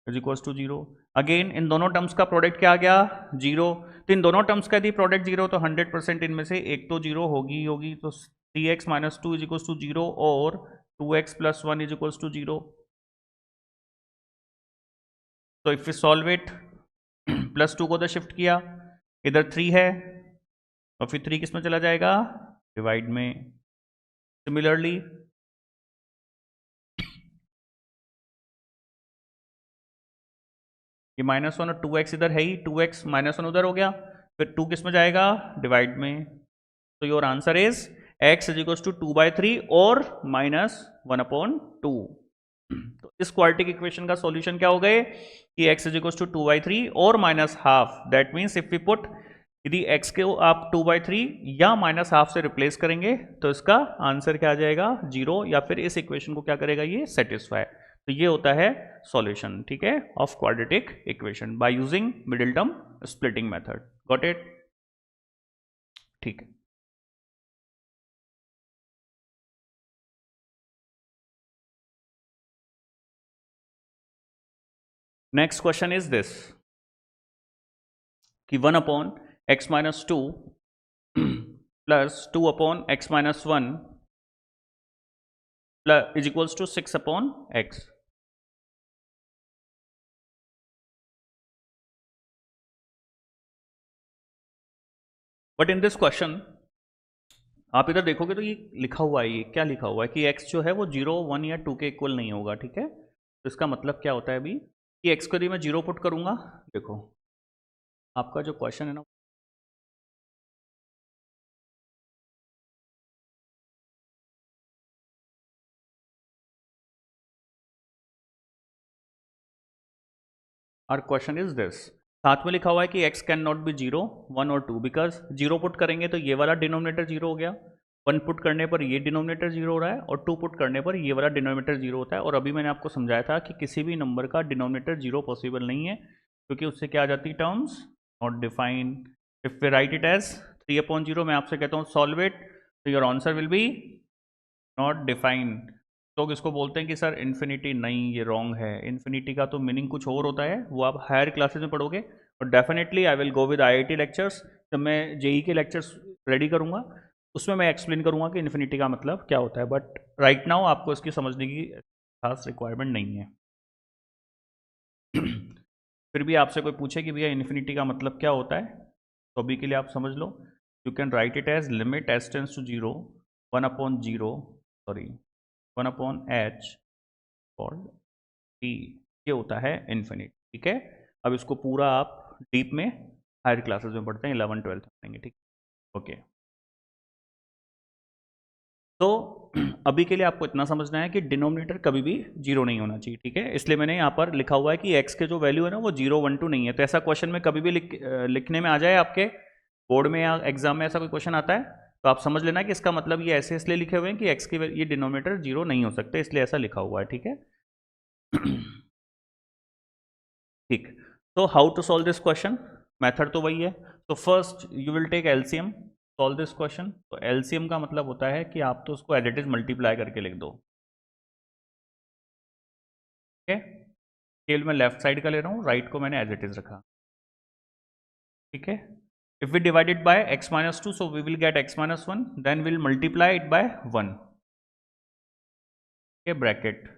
is equals to 0। Again in दोनों टर्म्स का प्रोडक्ट क्या आ गया? 0। तो इन दोनों टर्म्स का यदि प्रोडक्ट 0 तो 100% इनमें से एक तो 0 होगी ही होगी, तो 3x - 2 इज इक्वल्स टू 0 और 2x + 1 इज इक्वल्स टू 0। तो इफ यू सॉल्व इट, +2 को तो शिफ्ट किया, इधर 3 है, और फिर 3 किस में चला जाएगा? डिवाइड में। सिमिलरली ये -1 और 2x इधर है ही, 2x -1 उधर हो गया, फिर 2 किस में जाएगा? डिवाइड में। तो your answer is x is equals to 2/3 और -1/2। तो इस क्वाड्रेटिक इक्वेशन का सॉल्यूशन क्या हो गए कि x इज इक्वल्स टू 2/3 और -1/2। That means if we put यदि x को आप 2/3 या -½ से रिप्लेस करेंगे तो इसका आंसर क्या आ जाएगा 0, या फिर इस इक्वेशन को क्या करेगा ये सेटिस्फाई। तो ये होता है सॉल्यूशन, ठीक है, of quadratic equation by using middle term splitting method. Got it? ठीक है। नेक्स्ट क्वेश्चन इज दिस कि 1/x-2 plus 2/x-1 is equals to 6/x. But in this question आप इधर देखोगे तो ये लिखा हुआ है, ये क्या लिखा हुआ है कि x जो है वो 0, 1 या 2 के इक्वल नहीं होगा, ठीक है। तो इसका मतलब क्या होता है अभी कि x को यदि मैं 0 पुट करूंगा, देखो आपका जो क्वेश्चन है ना, आवर क्वेश्चन इज दिस, साथ में लिखा हुआ है कि x कैन नॉट बी 0, 1 और 2 बिकॉज 0 पुट करेंगे तो ये वाला डिनोमिनेटर 0 हो गया, 1 पुट करने पर ये डिनोमिनेटर 0 हो रहा है, और 2 पुट करने पर ये वाला डिनोमिनेटर 0 होता है। और अभी मैंने आपको समझाया था कि किसी भी नंबर का डिनोमिनेटर 0 पॉसिबल नहीं है, क्योंकि उससे क्या आ जाती terms not defined. If we write it as 3/0, मैं आपसे कहता हूँ सॉल्व इट, तो your answer will be not defined. लोग इसको बोलते हैं कि सर इन्फिनिटी, नहीं, ये रॉन्ग है। इन्फिनिटी का तो मीनिंग कुछ और होता है, वो आप हायर क्लासेस में पढ़ोगे। और definitely I will go with IIT lectures, जब मैं जेई के लेक्चर्स रेडी करूँगा उसमें मैं एक्सप्लेन करूँगा कि इन्फिनिटी का मतलब क्या होता है। बट राइट नाउ आपको इसकी समझने की खास रिक्वायरमेंट नहीं है। फिर भी आपसे कोई पूछे कि भैया इन्फिनिटी का मतलब क्या होता है, तो अभी के लिए आप समझ लो, you can write it as limit s tends to 0, 1/h और t, ये होता है इन्फिनिट, ठीक है। अब इसको पूरा आप डीप में हायर क्लासेस में पढ़ते हैं, 11 12 में पढ़ेंगे, ठीक, ओके। तो अभी के लिए आपको इतना समझना है कि डिनोमिनेटर कभी भी 0 नहीं होना चाहिए, ठीक है। इसलिए मैंने यहाँ पर लिखा हुआ है कि x के जो वैल्यू है ना वो 0 1 2 नहीं है। तो ऐसा क्वेश्चन में कभी भी लिखने में आ जाए आपके बोर्ड में या एग्जाम में, ऐसा कोई क्वेश्चन आता है तो आप समझ लेना कि इसका मतलब ये ऐसे इसलिए लिखे हुए हैं कि x के ये डिनोमिनेटर 0 नहीं हो सकते, इसलिए ऐसा लिखा हुआ है, ठीक है। ठीक, तो how to solve this question, method तो वही है। तो first you will take LCM, solve this question. तो एलसीएम का मतलब होता है कि आप तो उसको एज इट इज मल्टीप्लाई करके लिख दो, ठीक है। स्केल में लेफ्ट साइड का ले रहा हूँ, राइट को मैंने एज इट इज रखा, ठीक है। If we divide it by x-2, so we will get x-1, then we'll multiply it by 1, ठीक है। ब्रैकेट,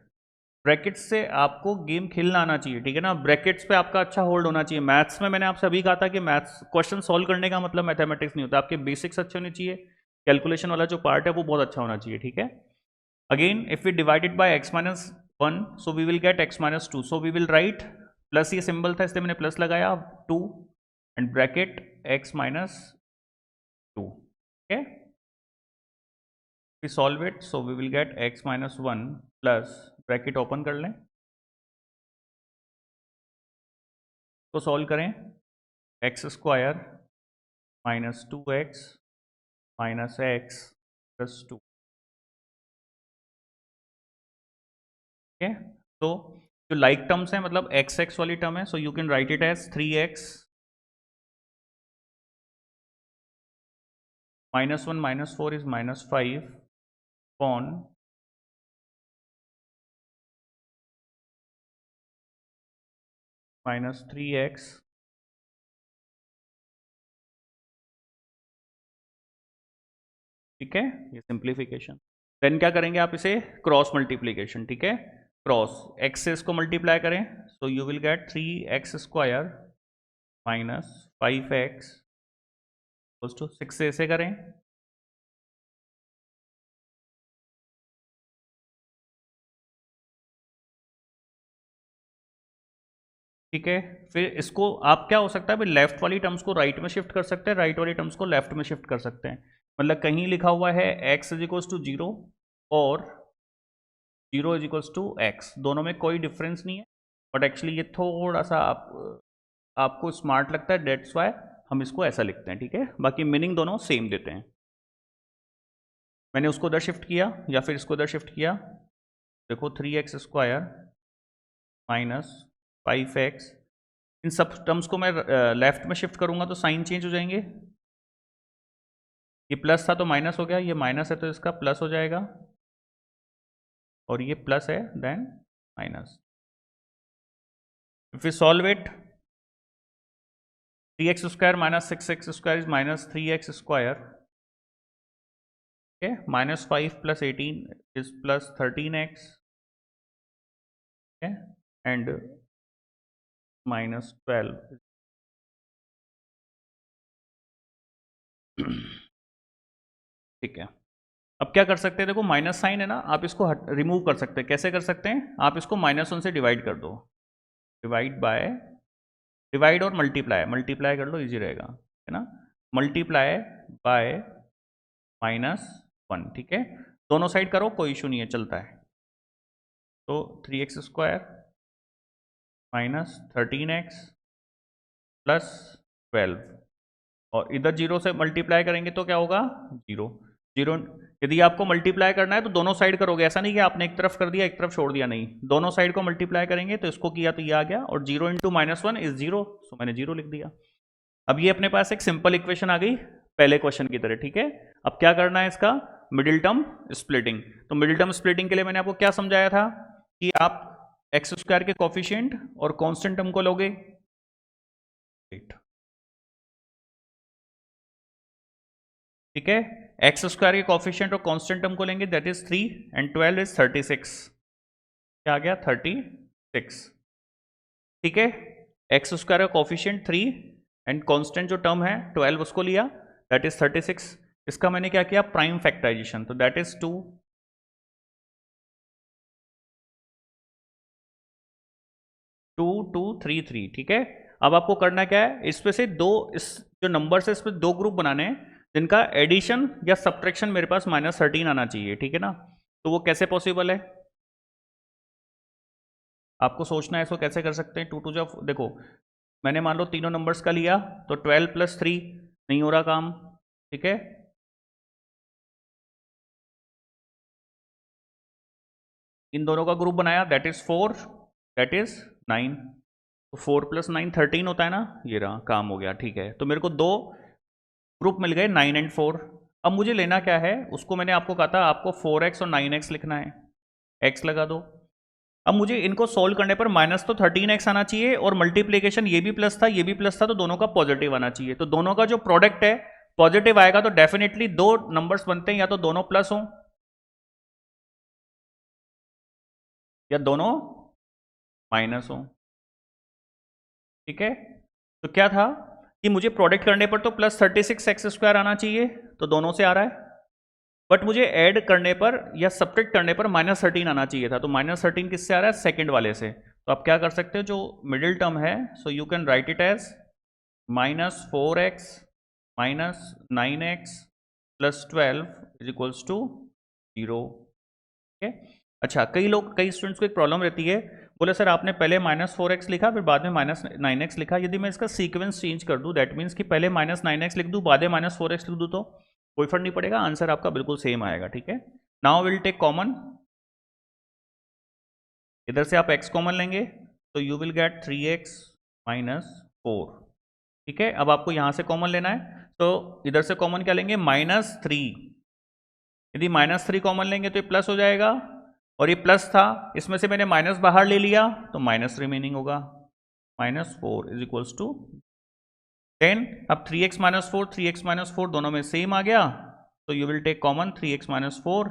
ब्रैकेट्स से आपको गेम खेलना आना चाहिए, ठीक है ना। ब्रैकेट्स पे आपका अच्छा होल्ड होना चाहिए। मैथ्स में मैंने आपसे अभी कहा था कि मैथ्स क्वेश्चन सॉल्व करने का मतलब मैथमेटिक्स नहीं होता, आपके बेसिक्स अच्छे होने चाहिए, कैलकुलेशन वाला जो पार्ट है वो बहुत अच्छा होना चाहिए, ठीक है। Again if we divide it by x-1, so we will get x-2, so we will write plus, ये सिंबल था इसलिए मैंने प्लस लगाया 2 एंड ब्रैकेट x-2, ठीक है। we solve it, so we will get x-1 plus bracket open कर लें, तो सॉल्व करें, x² minus 2x minus x plus 2, ठीक है। तो जो लाइक टर्म्स है मतलब x वाली टर्म है, so you can write it as 3x -1 -4 is -5 upon -3x, ठीक है, ये सिंप्लीफिकेशन। देन क्या करेंगे आप इसे क्रॉस मल्टीप्लीकेशन, ठीक है। क्रॉस x से इसको मल्टीप्लाई करें, सो you will gate 3x² minus 5x 6 से ऐसे करें, ठीक है। फिर इसको आप क्या हो सकता है, फिर लेफ्ट वाली टर्म्स को राइट में शिफ्ट कर सकते हैं, राइट वाली टर्म्स को लेफ्ट में शिफ्ट कर सकते हैं। मतलब कहीं लिखा हुआ है x इज इक्वल्स टू 0 और 0 इज इक्वल्स टू x, दोनों में कोई डिफरेंस नहीं है, बट एक्चुअली ये थोड़ा सा आपको स्मार्ट लगता है, डेट्स वाई हम इसको ऐसा लिखते हैं, ठीक है, बाकी मीनिंग दोनों सेम देते हैं। मैंने उसको उधर शिफ्ट किया या फिर इसको उधर शिफ्ट किया, देखो 3x² माइनस 5x, इन सब टर्म्स को मैं लेफ्ट में शिफ्ट करूंगा तो साइन चेंज हो जाएंगे। ये प्लस था तो माइनस हो गया, ये माइनस है तो इसका प्लस हो जाएगा, और ये प्लस है then minus. If we solve it, 3x² minus 6x² is minus 3x², okay, minus 5 plus 18 is plus 13x, okay, and minus 12 ठीक है। अब क्या कर सकते हैं, देखो माइनस साइन है ना, आप इसको रिमूव कर सकते हैं। कैसे कर सकते हैं, आप इसको -1 से डिवाइड कर दो, डिवाइड और मल्टीप्लाई कर लो, इजी रहेगा, है ना, मल्टीप्लाई बाय -1, ठीक है, दोनों साइड करो, कोई इशू नहीं है, चलता है। तो 3x² माइनस 13x प्लस 12, और इधर 0 से मल्टीप्लाई करेंगे तो क्या होगा, 0 0। यदि आपको मल्टीप्लाई करना है तो दोनों साइड करोगे, ऐसा नहीं कि आपने एक तरफ कर दिया एक तरफ छोड़ दिया, नहीं, दोनों साइड को मल्टीप्लाई करेंगे, तो इसको किया तो ये आ गया, और 0 × -1 इज 0, तो मैंने 0 लिख दिया। अब ये अपने पास एक सिंपल इक्वेशन आ गई पहले क्वेश्चन की तरह, ठीक है। अब क्या करना है इसका, मिडिल टर्म स्प्लिटिंग। तो मिडिल टर्म स्प्लिटिंग के लिए मैंने आपको क्या समझाया था कि आप x² के कोफिशिएंट और कांस्टेंट टर्म को लोगे, ठीक है, x² के कोफिशिएंट और कांस्टेंट टर्म को लेंगे, दैट इज 3 एंड 12 इज 36, क्या आ गया 36, ठीक है। x² का कोफिशिएंट 3 एंड कांस्टेंट जो टर्म है 12 उसको लिया, दैट इज 36। इसका मैंने क्या किया, प्राइम फैक्टराइजेशन, तो दैट इज 2 2 2 3 3, ठीक है। अब आपको करना क्या है, इसमें से दो, इस जो नंबर है इसमें दो ग्रुप बनाने हैं जिनका एडिशन या सब्ट्रैक्शन मेरे पास -13 आना चाहिए, ठीक है ना। तो वो कैसे पॉसिबल है, आपको सोचना है इसको कैसे कर सकते हैं। 2 2 जब देखो, मैंने मान लो तीनों नंबर्स का लिया तो 12 + 3 नहीं हो रहा काम, ठीक है, इन दोनों का ग्रुप बनाया, दैट इज 4, दैट इज 9, तो 4 + 9 13 होता है ना, ये रहा, काम हो गया, ठीक है। तो मेरे को दो ग्रुप मिल गए 9 एंड 4। अब मुझे लेना क्या है, उसको मैंने आपको कहा था, आपको 4x और 9x लिखना है, x लगा दो। अब मुझे इनको सोल्व करने पर माइनस तो 13x आना चाहिए, और मल्टीप्लीकेशन ये भी प्लस था ये भी प्लस था, तो दोनों का पॉजिटिव आना चाहिए। तो दोनों का जो प्रोडक्ट है पॉजिटिव आएगा, तो डेफिनेटली दो नंबर्स बनते हैं, या तो दोनों प्लस हो या दोनों माइनस हो, ठीक है। तो क्या था कि मुझे प्रोडक्ट करने पर तो +36x² आना चाहिए, तो दोनों से आ रहा है, बट मुझे ऐड करने पर या सब्ट्रैक्ट करने पर -13 आना चाहिए था, तो -13 किससे आ रहा है, सेकंड वाले से। तो आप क्या कर सकते हो, जो मिडिल टर्म है, so you can write it as -4x minus 9x plus 12 is equals to 0, ठीक है। अच्छा, कई स्टूडेंट्स को एक प्रॉब्लम रहती है, बोले सर आपने पहले -4x लिखा फिर बाद में -9x लिखा, यदि मैं इसका सीक्वेंस चेंज कर दूं, दैट मीन्स कि पहले -9x लिख दूं बाद में -4x लिख दूं, तो कोई फर्क नहीं पड़ेगा, आंसर आपका बिल्कुल सेम आएगा, ठीक है। नाउ विल टेक कॉमन, इधर से आप x कॉमन लेंगे तो you will gate 3x minus 4, ठीक है। अब आपको यहां से कॉमन लेना है, तो इधर से कॉमन क्या लेंगे, -3, यदि -3 कॉमन लेंगे तो ये प्लस हो जाएगा, और ये प्लस था, इसमें से मैंने माइनस बाहर ले लिया तो माइनस रिमेनिंग होगा, -4 इज इक्वल्स टू 10। अब 3x - 4 दोनों में सेम आ गया, तो you will take common 3x - 4,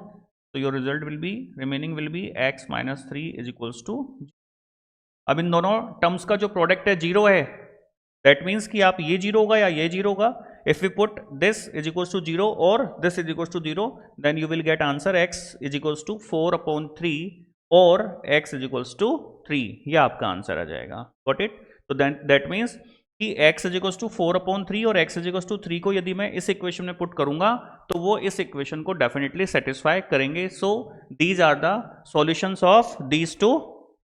तो your result will be, remaining will be x - 3 is equals to. अब इन दोनों टर्म्स का जो प्रोडक्ट है 0 है, दैट मीन्स कि आप ये 0 होगा या ये 0 होगा। If we put this is equals to 0 or this is equals to 0, then you will get answer x is equals to 4/3 or x is equals to 3, ये आपका आंसर आ जाएगा, got it। तो that means कि x is equals to 4/3 और x is equals to 3 को यदि मैं इस इक्वेशन में पुट करूंगा तो वो इस इक्वेशन को डेफिनेटली सेटिस्फाई करेंगे। So these are the solutions of these two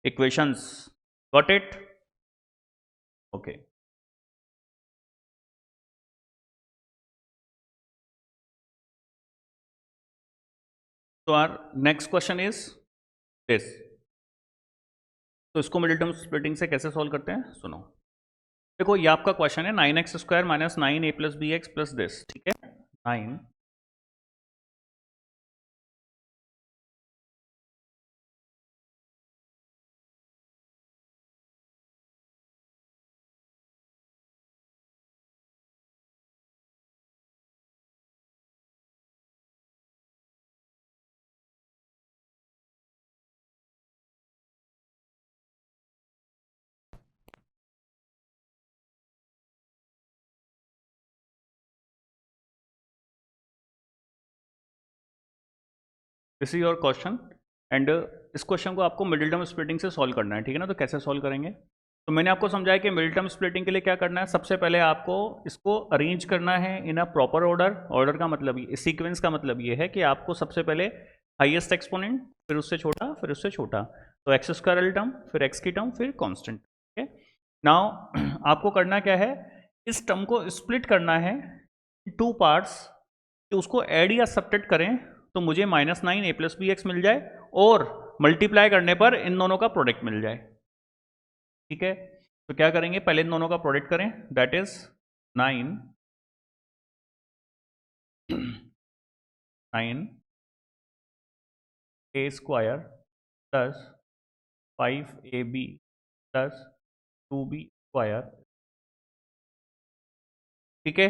equations, got it, okay। तो our next question is this. तो इसको मिडिल टर्म स्प्लिटिंग से कैसे सॉल्व करते हैं, सुनो। देखो ये आपका क्वेश्चन है 9x² minus 9a plus B X plus this, ठीक है। 9 this is your question and इस क्वेश्चन को आपको मिडिल टर्म स्प्लिटिंग से सॉल्व करना है, ठीक है ना। तो कैसे सॉल्व करेंगे, तो मैंने आपको समझाया कि मिडिल टर्म स्प्लिटिंग के लिए क्या करना है। सबसे पहले आपको इसको अरेंज करना है इन अ प्रॉपर ऑर्डर। ऑर्डर का मतलब ये, सीक्वेंस का मतलब ये है कि आपको सबसे पहले हाईएस्ट एक्सपोनेंट, फिर उससे छोटा, फिर उससे छोटा, तो x² वाली टर्म, फिर x की टर्म, फिर कांस्टेंट, ठीक है। नाउ आपको करना क्या है, इस टर्म को स्प्लिट करना है टू पार्ट्स, कि उसको ऐड या सब्ट्रैक्ट करें तो मुझे -9 a प्लस बी एक्स मिल जाए और मल्टीप्लाई करने पर इन दोनों का प्रोडक्ट मिल जाए, ठीक है। तो क्या करेंगे, पहले इन दोनों का प्रोडक्ट करें, that is 9 9a² plus 5ab plus 2b², ठीक है।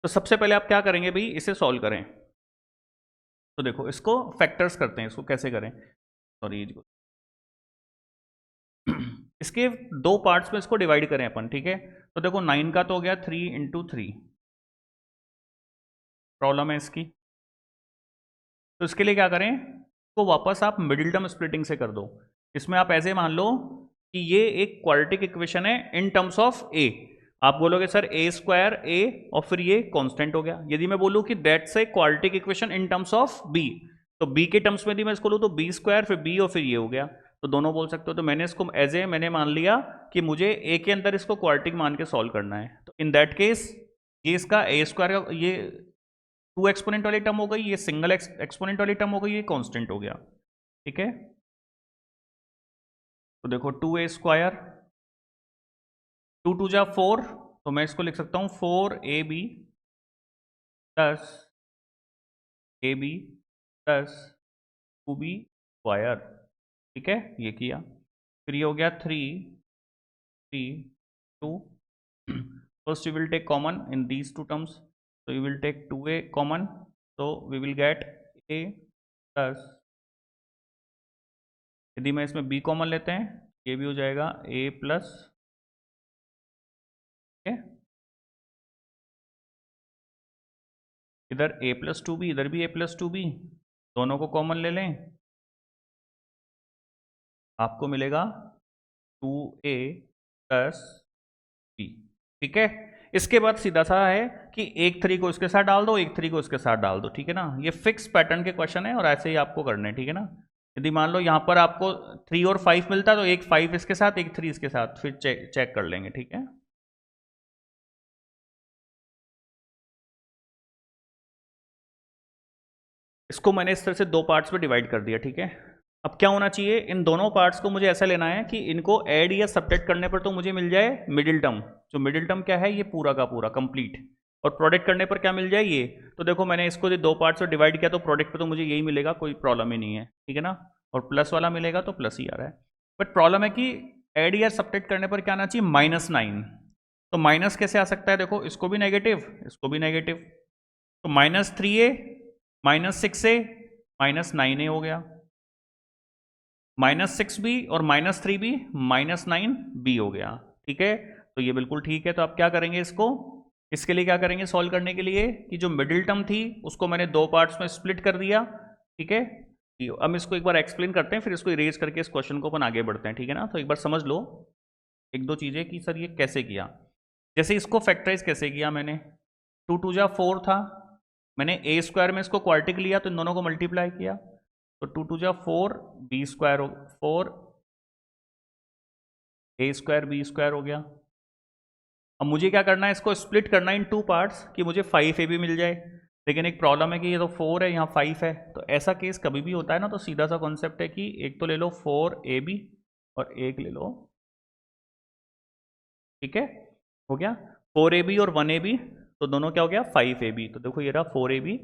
तो सबसे पहले आप क्या करेंगे भाई, इसे सॉल्व करें। तो देखो इसको फैक्टर्स करते हैं, इसको कैसे करें, सॉरी इसके दो पार्ट्स में इसको डिवाइड करें अपन, ठीक है। तो देखो 9 का तो हो गया 3 इंटू 3, प्रॉब्लम है इसकी। तो इसके लिए क्या करें, तो वापस आप मिडिल टर्म स्प्लिटिंग से कर दो। इसमें आप ऐसे मान लो कि ये एक क्वाड्रेटिक इक्वेशन है इन टर्म्स ऑफ ए। आप बोलोगे सर a² a और फिर ये कांस्टेंट हो गया। यदि मैं बोलूं कि that's a quadratic equation in terms of b, तो b के टर्म्स में यदि मैं इसको लूं तो b² फिर b और फिर ये हो गया, तो दोनों बोल सकते हो। तो मैंने इसको एज ए मैंने मान लिया कि मुझे a के अंदर इसको क्वाड्रेटिक मान के सॉल्व करना है। तो इन दैट केस ये इसका a² का ये 2 एक्सपोनेंट वाली टर्म हो गई, ये सिंगल एक्सपोनेंट वाली टर्म हो गई, ये कांस्टेंट हो गया, ठीक है। तो देखो 2a², 2 2 जा 4, तो मैं इसको लिख सकता हूं 4ab plus ab plus 2b², ठीक है, ये किया। फिर ये हो गया 3 3 2, first you will take common in these two terms, so you will take 2a common, so we will get a plus, यदि मैं इसमें b कॉमन लेते हैं ये भी हो जाएगा a प्लस, ठीक है। इधर a प्लस 2b, इधर भी a प्लस 2b, दोनों को कॉमन ले लें, आपको मिलेगा 2a प्लस b, ठीक है। इसके बाद सीधा सा है कि एक 3 को इसके साथ डाल दो, एक 3 को इसके साथ डाल दो, ठीक है ना। ये फिक्स पैटर्न के क्वेश्चन है और ऐसे ही आपको करने हैं, ठीक है ना। यदि मान लो यहाँ पर आपको 3 और 5 मिलता है तो एक 5 इसके साथ, एक 3 इसके साथ, फिर चेक कर लेंगे, ठीक है। इसको मैंने इस तरह से दो पार्ट्स में डिवाइड कर दिया, ठीक है। अब क्या होना चाहिए, इन दोनों पार्ट्स को मुझे ऐसा लेना है कि इनको ऐड या सब्ट्रैक्ट करने पर तो मुझे मिल जाए मिडिल टर्म। जो मिडिल टर्म क्या है, ये पूरा का पूरा कंप्लीट, और प्रोडक्ट करने पर क्या मिल जाए ये। तो देखो मैंने इसको दो पार्ट्स में डिवाइड किया तो प्रोडक्ट पे तो मुझे यही मिलेगा, कोई प्रॉब्लम ही नहीं है, ठीक है ना। और प्लस वाला मिलेगा तो प्लस ही आ रहा है, बट प्रॉब्लम है कि ऐड या सब्ट्रैक्ट करने पर क्या आना चाहिए, -9। तो माइनस कैसे आ सकता है, देखो इसको भी नेगेटिव, इसको भी नेगेटिव, तो -3a -6a -9a हो गया, -6b और -3b -9b हो गया, ठीक है। तो ये बिल्कुल ठीक है। तो आप क्या करेंगे, इसको इसके लिए क्या करेंगे सॉल्व करने के लिए, कि जो मिडिल टर्म थी उसको मैंने दो पार्ट्स में स्प्लिट कर दिया, ठीक है। अब इसको एक बार एक्सप्लेन करते हैं, फिर इसको इरेज करके इस क्वेश्चन को अपन आगे बढ़ते हैं, ठीक है ना। तो एक बार समझ लो एक दो चीज़ें कि सर ये कैसे किया। जैसे इसको फैक्टराइज कैसे किया मैंने, 2 2 जा 4 था, मैंने a² में इसको क्वाड्रेटिक लिया तो इन दोनों को मल्टीप्लाई किया, तो 2 2 जा 4 b² 4 a² b² हो गया। अब मुझे क्या करना है, इसको स्प्लिट करना है इन टू पार्ट्स कि मुझे 5ab मिल जाए। लेकिन एक प्रॉब्लम है कि ये तो 4 है, यहाँ 5 है, तो ऐसा केस कभी भी होता है ना, तो सीधा सा कॉन्सेप्ट है कि एक तो ले लो 4ab और एक ले लो, ठीक है, हो गया 4ab और 1ab, तो दोनों क्या हो गया 5ab, तो देखो ये रहा 4ab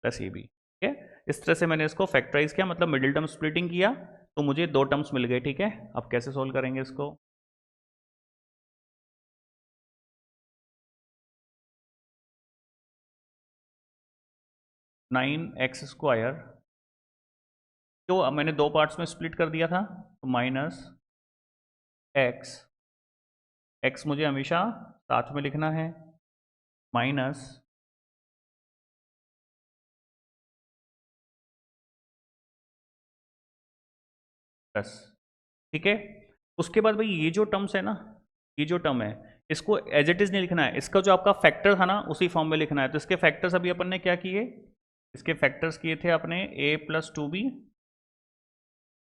प्लस ab, ठीक है। इस तरह से मैंने इसको फैक्टराइज किया, मतलब मिडिल टर्म स्प्लिटिंग किया, तो मुझे दो टर्म्स मिल गए, ठीक है। अब कैसे सोल्व करेंगे इसको, 9x² जो अब मैंने दो पार्ट्स में स्प्लिट कर दिया था, तो माइनस एक्स मुझे हमेशा साथ में लिखना है, माइनस प्लस, ठीक है। उसके बाद भाई ये जो टर्म्स है ना, ये जो टर्म है इसको एज इट इज नहीं लिखना है, इसका जो आपका फैक्टर था ना उसी फॉर्म में लिखना है। तो इसके फैक्टर्स अभी अपन ने क्या किए, इसके फैक्टर्स किए थे अपने a+2b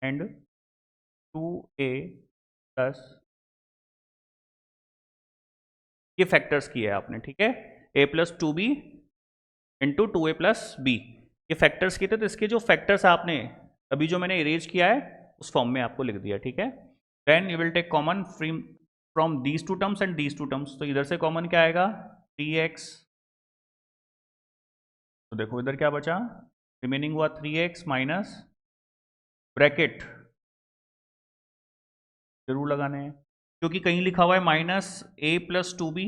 एंड 2a प्लस, ये फैक्टर्स किए आपने, ठीक है, a+2b इंटू 2a+b, ये फैक्टर्स किए थे। तो इसके जो फैक्टर्स आपने अभी जो मैंने इरेज किया है उस फॉर्म में आपको लिख दिया, ठीक है। Then you will take common from these two terms and these two terms, तो इधर से कॉमन क्या आएगा 3x, तो देखो इधर क्या बचा, रिमेनिंग हुआ 3x माइनस ब्रैकेट जरूर लगाने हैं, क्योंकि कहीं लिखा हुआ है -a+2b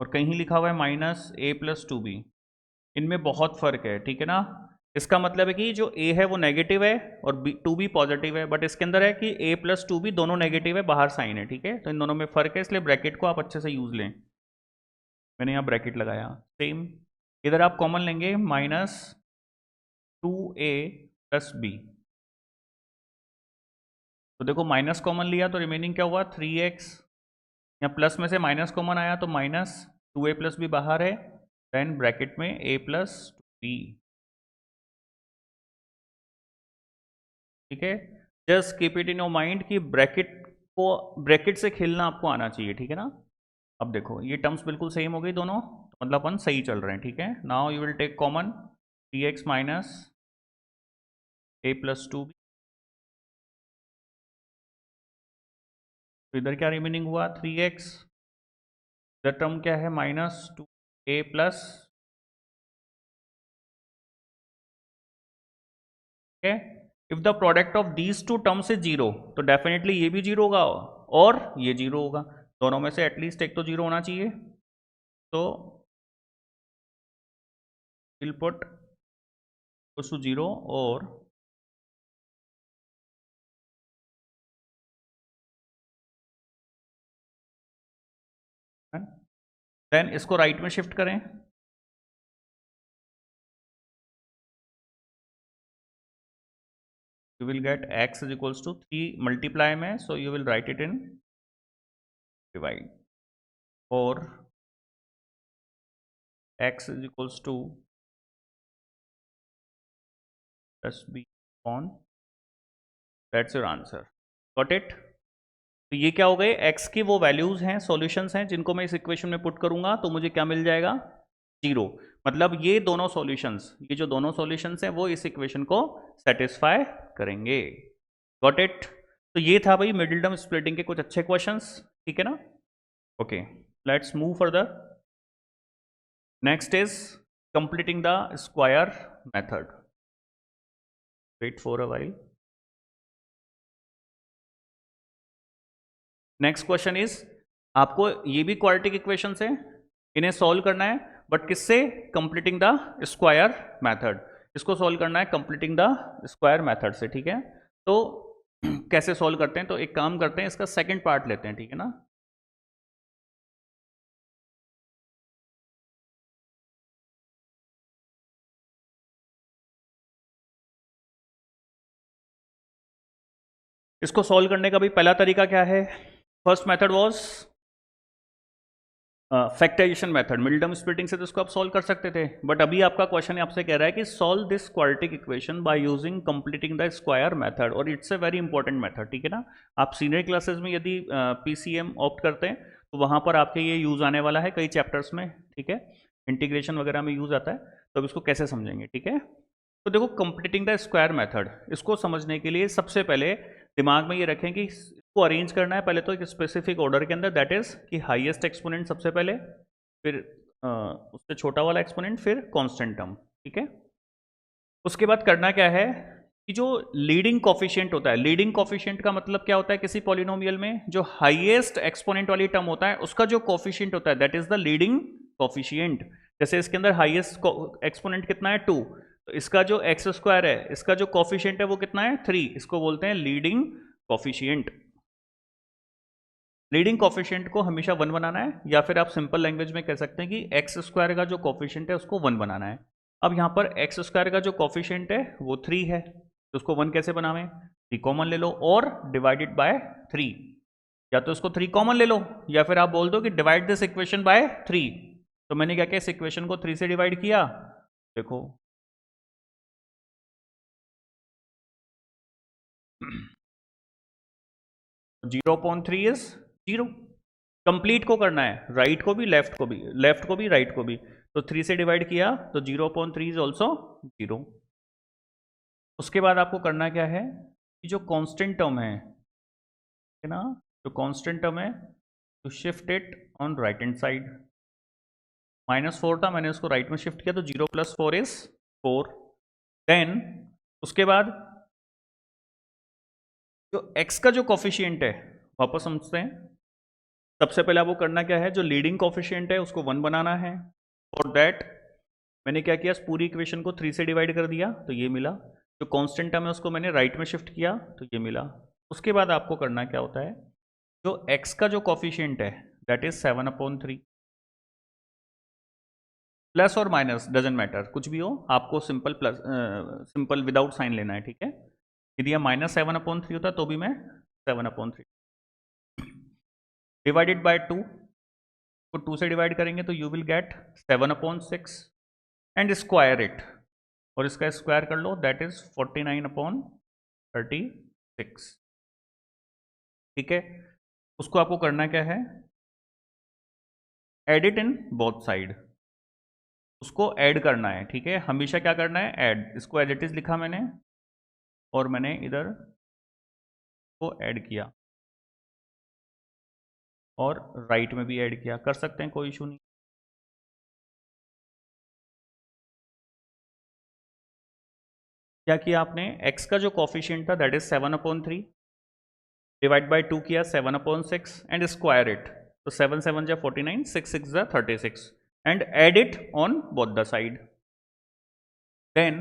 और कहीं लिखा हुआ है -a+2b, इनमें बहुत फर्क है, ठीक है ना। इसका मतलब है कि जो a है वो नेगेटिव है और 2b पॉजिटिव है, बट इसके अंदर है कि a+2b दोनों नेगेटिव है, बाहर साइन है, ठीक है। तो इन दोनों में फर्क है, इसलिए ब्रैकेट को आप अच्छे से यूज लें, मैंने यहाँ ब्रैकेट लगाया। सेम इधर आप कॉमन लेंगे -2a+b, तो देखो माइनस कॉमन लिया तो रिमेनिंग क्या हुआ 3x, यहाँ प्लस में से माइनस कॉमन आया तो -2a+b बाहर है, देन ब्रैकेट में a+b, ठीक है। Just keep it in your mind कि ब्रैकेट से खेलना आपको आना चाहिए, ठीक है ना। अब देखो ये टर्म्स बिल्कुल सेम हो गई दोनों, तो मतलब अपन सही चल रहे हैं, ठीक है। Now you will take common 3x minus a+2b, तो इधर क्या रिमेनिंग हुआ 3x, इधर टर्म क्या है -2a+, ठीक है। If the product of these two terms is zero, तो डेफिनेटली ये भी जीरो होगा और ये जीरो होगा, दोनों में से एटलीस्ट एक तो जीरो होना चाहिए, तो विल पुट टू जीरो और देन इसको राइट में शिफ्ट करें, you will get x is equals to 3 multiply में, so you will write it in divide, और x is equals to plus b on, that's your answer, got it। तो ये क्या हो गए, x की वो वैल्यूज हैं, सॉल्यूशंस हैं, जिनको मैं इस इक्वेशन में पुट करूंगा तो मुझे क्या मिल जाएगा 0, मतलब ये दोनों सॉल्यूशंस, ये जो दोनों सॉल्यूशंस हैं वो इस इक्वेशन को सेटिस्फाई करेंगे, गॉट इट। तो ये था भाई मिडिल टर्म स्प्लिटिंग के कुछ अच्छे क्वेश्चंस, ठीक है ना। Okay, let's move further. Next is completing the square method, wait for a while. Next question is, आपको ये भी क्वाड्रेटिक इक्वेशंस हैं, इन्हें सॉल्व करना है, बट किससे, कंप्लीटिंग द स्क्वायर मेथड, इसको सॉल्व करना है कंप्लीटिंग द स्क्वायर मेथड से, ठीक है। तो कैसे सॉल्व करते हैं, तो एक काम करते हैं, इसका सेकंड पार्ट लेते हैं, ठीक है ना। इसको सॉल्व करने का भी पहला तरीका क्या है, first method was factorization method, middle term splitting से तो इसको आप सॉल्व कर सकते थे, बट अभी आपका क्वेश्चन आपसे कह रहा है कि solve this quadratic equation by using completing the square method, और it's a very important method, ठीक है ना। आप सीनियर क्लासेस में यदि पीसीएम ऑप्ट करते हैं तो वहां पर आपके ये यूज आने वाला है कई चैप्टर्स में, ठीक है। इंटीग्रेशन वगैरह में यूज आता है, तो अब इसको कैसे समझेंगे, ठीक है। तो देखो कंप्लीटिंग द स्क्वायर मेथड, इसको समझने के लिए सबसे पहले दिमाग में ये रखें कि इसको अरेंज करना है पहले तो एक स्पेसिफिक ऑर्डर के अंदर, दैट इज कि हाईएस्ट एक्सपोनेंट सबसे पहले, फिर उससे छोटा वाला एक्सपोनेंट, फिर कांस्टेंट टर्म, ठीक है। उसके बाद करना क्या है कि जो लीडिंग कॉफिशिएंट होता है, लीडिंग कॉफिशिएंट का मतलब क्या होता है किसी पॉलिनोमियल में, जो हाईएस्ट एक्सपोनेंट वाली टर्म होता है उसका जो कॉफिशिएंट होता है that is the leading coefficient. जैसे इसके अंदर हाईएस्ट एक्सपोनेंट कितना है 2, तो इसका जो एक्स स्क्वायर है, इसका जो कॉफिशिएंट है वो कितना है 3, इसको बोलते हैं लीडिंग कॉफिशिएंट। लीडिंग कॉफिशिएंट को हमेशा 1 बनाना है, या फिर आप सिंपल लैंग्वेज में कह सकते हैं कि एक्स स्क्वायर का जो कॉफिशिएंट है उसको 1 बनाना है। अब यहाँ पर एक्स स्क्वायर का जो कॉफिशिएंट है वो 3 है, तो उसको 1 कैसे बनावें, 3 कॉमन ले लो और डिवाइडेड बाय 3, या तो इसको 3 कॉमन ले लो या फिर आप बोल दो कि डिवाइड दिस इक्वेशन बाय 3। तो मैंने क्या किया, इस इक्वेशन को 3 से डिवाइड किया, देखो 0.3 इज 0। कंप्लीट को करना है, राइट को भी लेफ्ट को भी, लेफ्ट को भी राइट को भी, तो 3 से डिवाइड किया तो 0.3 इज ऑल्सो 0। उसके बाद आपको करना क्या है कि जो कांस्टेंट टर्म है ना, जो कांस्टेंट टर्म है, तो shift it on right hand side. -4 था, मैंने उसको राइट में शिफ्ट किया, तो 0 + 4 इज 4। देन उसके बाद जो x का जो कॉफिशिएंट है वापस समझते हैं। सबसे पहले आपको करना क्या है, जो लीडिंग कॉफिशिएंट है उसको 1 बनाना है। फॉर दैट मैंने क्या किया, इस पूरी इक्वेशन को 3 से डिवाइड कर दिया तो ये मिला। जो कांस्टेंट टर्म है उसको मैंने राइट में शिफ्ट किया तो ये मिला। उसके बाद आपको करना क्या होता है, जो x का जो कॉफिशिएंट है दैट इज 7/3, प्लस और माइनस डजेंट मैटर, कुछ भी हो, आपको simple plus simple without sign लेना है, ठीक है। यदि यह -7/3 होता तो भी मैं 7/3 डिवाइडेड बाय 2 को 2 से डिवाइड करेंगे तो you will gate 7/6 and square it, और इसका स्क्वायर कर लो दैट इज 49/36, ठीक है। उसको आपको करना क्या है, एडिट इन बोथ साइड, उसको ऐड करना है, ठीक है। हमेशा क्या करना है, ऐड, इसको एज इट इज लिखा मैंने और मैंने इधर को ऐड किया और राइट में भी ऐड किया, कर सकते हैं, कोई इशू नहीं। क्या किया आपने, x का जो कॉफिशिएंट था दैट इज 7/3, डिवाइड बाय 2 किया 7/6 एंड स्क्वायर इट, तो 7 7 जा 49, 6 6 जा 36 and add it on both the side. Then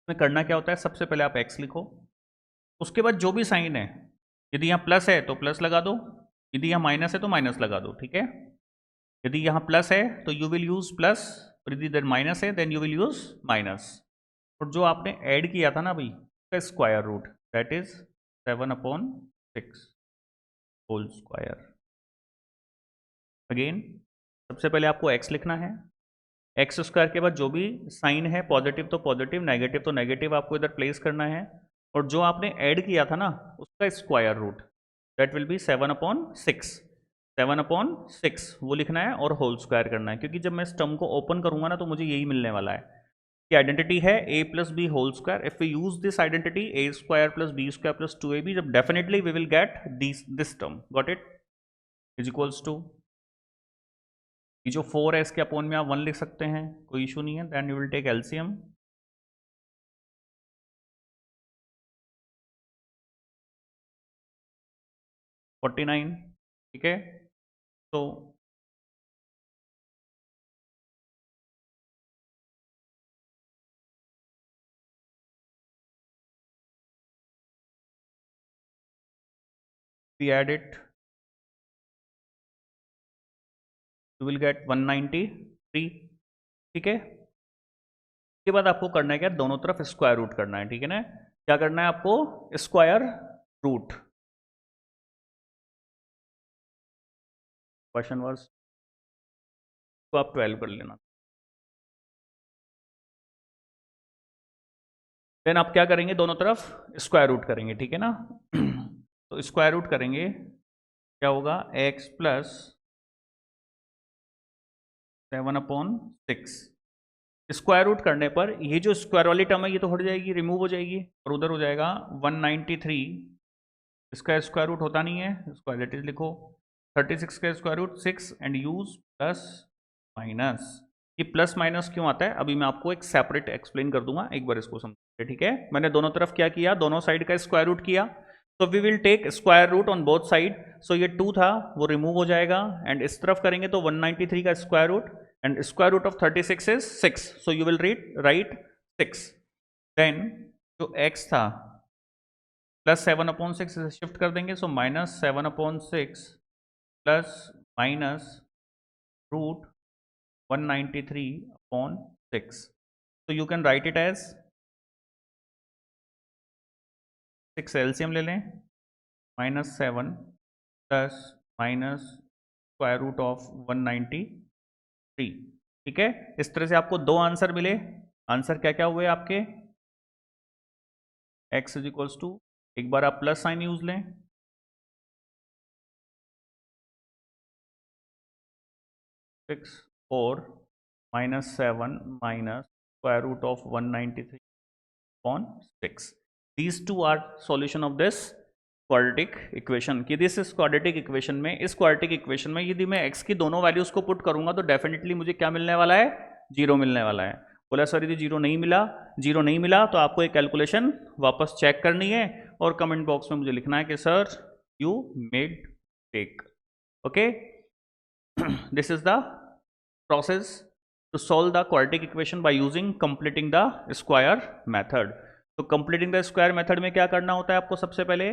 में करना क्या होता है, सबसे पहले आप x लिखो, उसके बाद जो भी साइन है, यदि यहाँ प्लस है तो प्लस लगा दो, यदि यहाँ माइनस है तो माइनस लगा दो, ठीक है। यदि यहाँ प्लस है तो यू विल यूज प्लस, और यदि इधर माइनस है then you will use minus. और जो आपने ऐड किया था ना भाई, उसका square root that is 7/6 whole square. Again सबसे पहले आपको x लिखना है, एक्स स्क्वायर के बाद जो भी साइन है, पॉजिटिव तो पॉजिटिव, नेगेटिव तो नेगेटिव, आपको इधर प्लेस करना है। और जो आपने ऐड किया था ना उसका square root that will be 7/6, 7/6 वो लिखना है और होल स्क्वायर करना है, क्योंकि जब मैं इस टर्म को ओपन करूंगा ना तो मुझे यही मिलने वाला है कि आइडेंटिटी है a + b whole square. If we use this identity a² + b² + 2ab, जब definitely we will get this term, got it, is equals to, ये जो 4 है इसके अपॉन में आप 1 लिख सकते हैं, कोई इशू नहीं है। Then you will take LCM, (49), ठीक है। तो we add it, you will get 193, ठीक है। उसके बाद आपको करना है क्या, दोनों तरफ स्क्वायर रूट करना है, ठीक है ना। क्या करना है आपको, स्क्वायर रूट, क्वेश्चन वर्स तो आप 12 कर लेना। देन आप क्या करेंगे, दोनों तरफ स्क्वायर रूट करेंगे, ठीक है ना। तो स्क्वायर रूट करेंगे क्या होगा, x + 7/6। स्क्वायर रूट करने पर ये जो स्क्वायर वाली टर्म है ये तो हट जाएगी, रिमूव हो जाएगी, और उधर हो जाएगा 193। इसका स्क्वायर रूट होता नहीं है, इसको एज इट इज लिखो। 36 का square root 6 and use plus minus. ये प्लस माइनस क्यों आता है अभी मैं आपको एक सेपरेट एक्सप्लेन कर दूंगा, एक बार इसको समझिए। ठीक है, मैंने दोनों तरफ क्या किया, दोनों साइड का स्क्वायर रूट किया। तो we will take square root on both side. So ये 2 था वो रिमूव हो जाएगा, एंड इस तरफ करेंगे तो 193 का square root, and square root of 36 is 6। So you will write 6। Then जो x था प्लस 7/6 से शिफ्ट कर देंगे, सो -7/6 प्लस माइनस रूट 193/6। तो you can write it as 6 LCM ले लें, -7 plus minus square root of 193। ठीक है, इस तरह से आपको दो आंसर मिले। आंसर क्या क्या हुए आपके, x इज इक्वल्स टू, एक बार आप प्लस साइन यूज लें, 6 और -7 minus square root of 193/6। These two are solution of this quadratic equation. कि दिस इस क्वाड्रेटिक इक्वेशन में, इस क्वाड्रेटिक इक्वेशन में यदि मैं x की दोनों वैल्यूज को पुट करूंगा तो डेफिनेटली मुझे क्या मिलने वाला है, 0 मिलने वाला है। बोला सर यदि 0 नहीं मिला, 0 नहीं मिला तो आपको एक कैलकुलेशन वापस चेक करनी है और कमेंट बॉक्स में मुझे लिखना है कि sir you mistake. Okay, this is the process to solve the quadratic equation by using completing the square method। तो completing the square method में क्या करना होता है आपको, सबसे पहले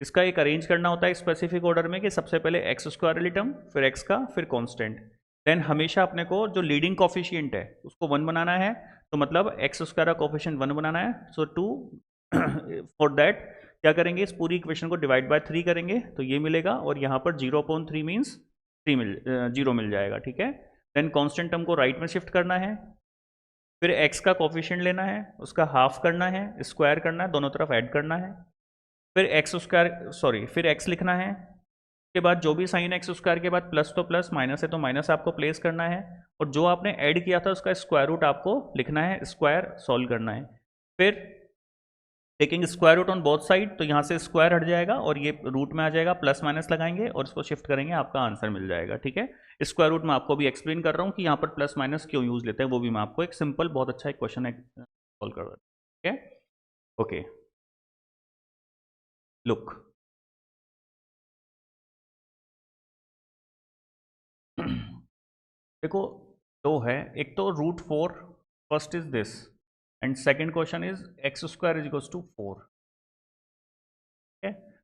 इसका एक अरेंज करना होता है स्पेसिफिक ऑर्डर में, कि सबसे पहले एक्स स्क्वायर वाली टर्म, फिर एक्स का, फिर कांस्टेंट। देन हमेशा अपने को जो लीडिंग कोफिशिएंट है उसको 1 बनाना है, तो मतलब एक्स स्क्वायर का कोफिशिएंट 1 बनाना है। सो टू फॉर दैट क्या करेंगे, इस पूरी इक्वेशन को डिवाइड बाय 3 करेंगे तो ये मिलेगा, और यहाँ पर 0/3 मीन्स 0 मिल जाएगा। ठीक है, देन कांस्टेंट टर्म को राइट में शिफ्ट करना है, फिर x का कोफिशिएंट लेना है, उसका हाफ करना है, स्क्वायर करना है, दोनों तरफ ऐड करना है, फिर फिर x लिखना है। उसके बाद जो भी साइन x स्क्वायर के बाद प्लस तो प्लस, माइनस है तो माइनस आपको प्लेस करना है, और जो आपने ऐड किया था उसका स्क्वायर रूट आपको लिखना है, स्क्वायर सॉल्व करना है। फिर taking square root on both side, तो यहाँ से स्क्वायर हट जाएगा और ये रूट में आ जाएगा, प्लस माइनस लगाएंगे और इसको शिफ्ट करेंगे, आपका आंसर मिल जाएगा। ठीक है, स्क्वायर रूट में आपको भी एक्सप्लेन कर रहा हूँ कि यहाँ पर प्लस माइनस क्यों यूज लेते हैं, वो भी मैं आपको एक सिंपल बहुत अच्छा एक क्वेश्चन सॉल्व कर रहा हूँ। ठीक है, ओके, लुक देखो, दो है, एक तो √4, first is this, and second question is x square is equals to 4।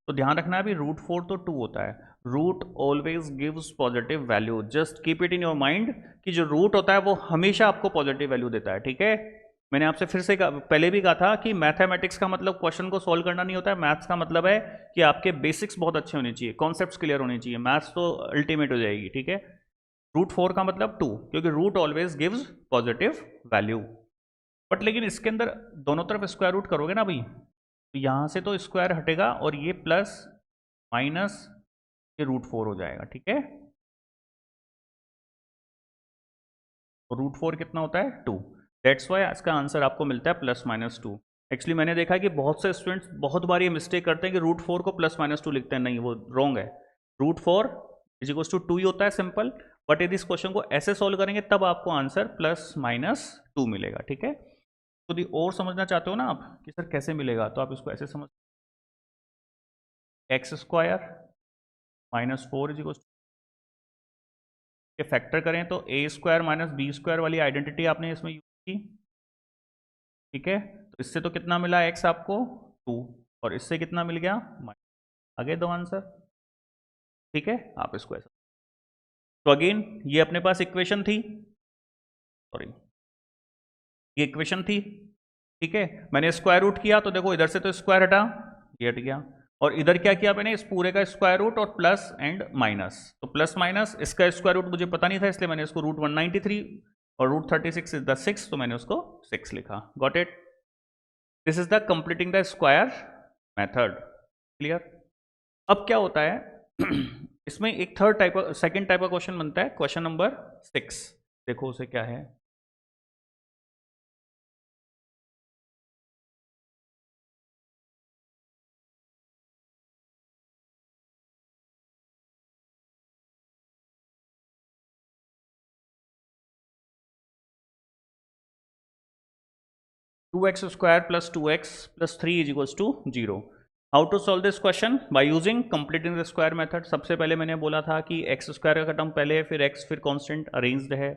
तो ध्यान रखना है, अभी √4 तो 2 होता है, root always gives positive value, just keep it in your mind कि जो रूट होता है वो हमेशा आपको पॉजिटिव वैल्यू देता है। ठीक है, मैंने आपसे फिर से पहले भी कहा था कि मैथमेटिक्स का मतलब क्वेश्चन को सॉल्व करना नहीं होता है, मैथ्स का मतलब है कि आपके बेसिक्स बहुत अच्छे होने चाहिए, कॉन्सेप्ट्स क्लियर होने चाहिए, मैथ्स तो अल्टीमेट हो जाएगी। ठीक है, √4 का मतलब 2, क्योंकि root always gives positive value. But लेकिन इसके अंदर दोनों तरफ स्क्वायर रूट करोगे ना भाई, तो यहाँ से तो स्क्वायर हटेगा और ये प्लस माइनस ये √4 हो जाएगा। ठीक है, तो √4 कितना होता है, 2। दैट्स वाई इसका आंसर आपको मिलता है +-2। एक्चुअली मैंने देखा है कि बहुत से स्टूडेंट्स बहुत बार ये मिस्टेक करते हैं कि √4 को +-2 लिखते हैं, नहीं वो रॉन्ग है। √4 इज इक्वल्स टू 2 ही होता है, सिंपल। बट यदि इस क्वेश्चन को ऐसे सॉल्व करेंगे तब आपको आंसर +-2 मिलेगा। ठीक है, तो यदि और समझना चाहते हो ना आप कि सर कैसे मिलेगा, तो आप इसको ऐसे समझ, x स्क्वायर -4 इज इक्वल्स, ये फैक्टर करें तो a square minus B square वाली आइडेंटिटी आपने इसमें यूज की। ठीक है, तो इससे तो कितना मिला x आपको 2, और इससे कितना मिल गया, आगे दो आंसर। ठीक है, आप इसको ऐसा, तो अगेन ये अपने पास इक्वेशन थी, सॉरी ये इक्वेशन थी। ठीक है, मैंने स्क्वायर रूट किया तो देखो इधर से तो स्क्वायर हटा, ये हट गया, और इधर क्या किया मैंने, इस पूरे का स्क्वायर रूट और प्लस एंड माइनस, तो प्लस माइनस इसका स्क्वायर रूट मुझे पता नहीं था, इसलिए मैंने इसको √193 और √36 इज द 6, तो मैंने उसको 6 लिखा। Got it, this is the completing the square method. Clear, अब क्या होता है इसमें एक सेकेंड टाइप का क्वेश्चन बनता है, क्वेश्चन नंबर 6। देखो उसे क्या है। 2x square plus 2x plus 3 is equals to 0. How to solve this question? By using completing the square method. सबसे पहले मैंने बोला था कि x स्क्वायर का टर्म पहले है, फिर x, फिर कांस्टेंट अरेंज्ड है,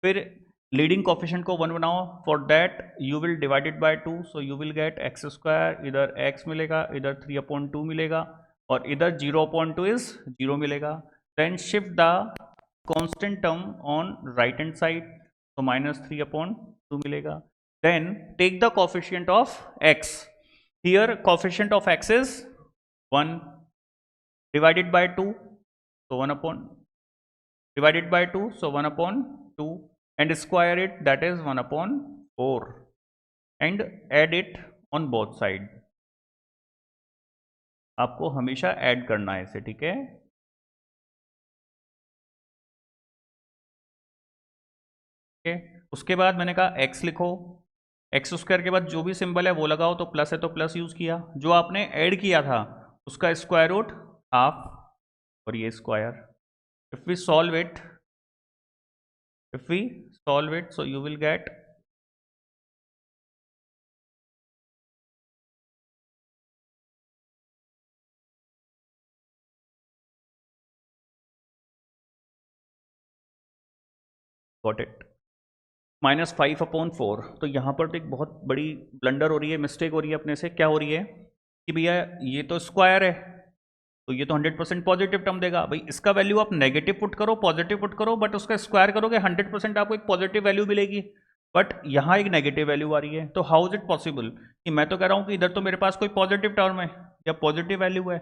फिर लीडिंग कोफिशिएंट को 1 बनाओ. For that you will divided by 2, so you will get x square, इधर x मिलेगा, इधर 3/2 मिलेगा, और इधर 0/2 इज 0 मिलेगा. Then shift the constant term on right hand side, तो -3/2 मिलेगा. Then take the coefficient of x. Here coefficient of x is 1 divided by 2, so 1 upon divided by 2, so 1/2, and square it, that is 1/4, and add it on both side. आपको हमेशा add करना है इसे, ठीक है. उसके बाद मैंने कहा x लिखो, एक्स स्क्वायर के बाद जो भी सिंबल है वो लगाओ, तो प्लस है तो प्लस यूज किया. जो आपने ऐड किया था उसका स्क्वायर रूट हाफ, और ये square. If we solve it so you will get got it -5/4. तो यहाँ पर तो एक बहुत बड़ी ब्लंडर हो रही है, मिस्टेक हो रही है अपने से. क्या हो रही है कि भैया ये तो स्क्वायर है, तो ये तो 100% पॉजिटिव टर्म देगा. भाई इसका वैल्यू आप नेगेटिव पुट करो, पॉजिटिव पुट करो, बट उसका स्क्वायर करोगे 100% आपको एक पॉजिटिव वैल्यू मिलेगी. बट यहाँ एक नेगेटिव वैल्यू आ रही है. तो हाउ इज इट पॉसिबल कि मैं तो कह रहा हूँ कि इधर तो मेरे पास कोई पॉजिटिव टर्म है या पॉजिटिव वैल्यू है,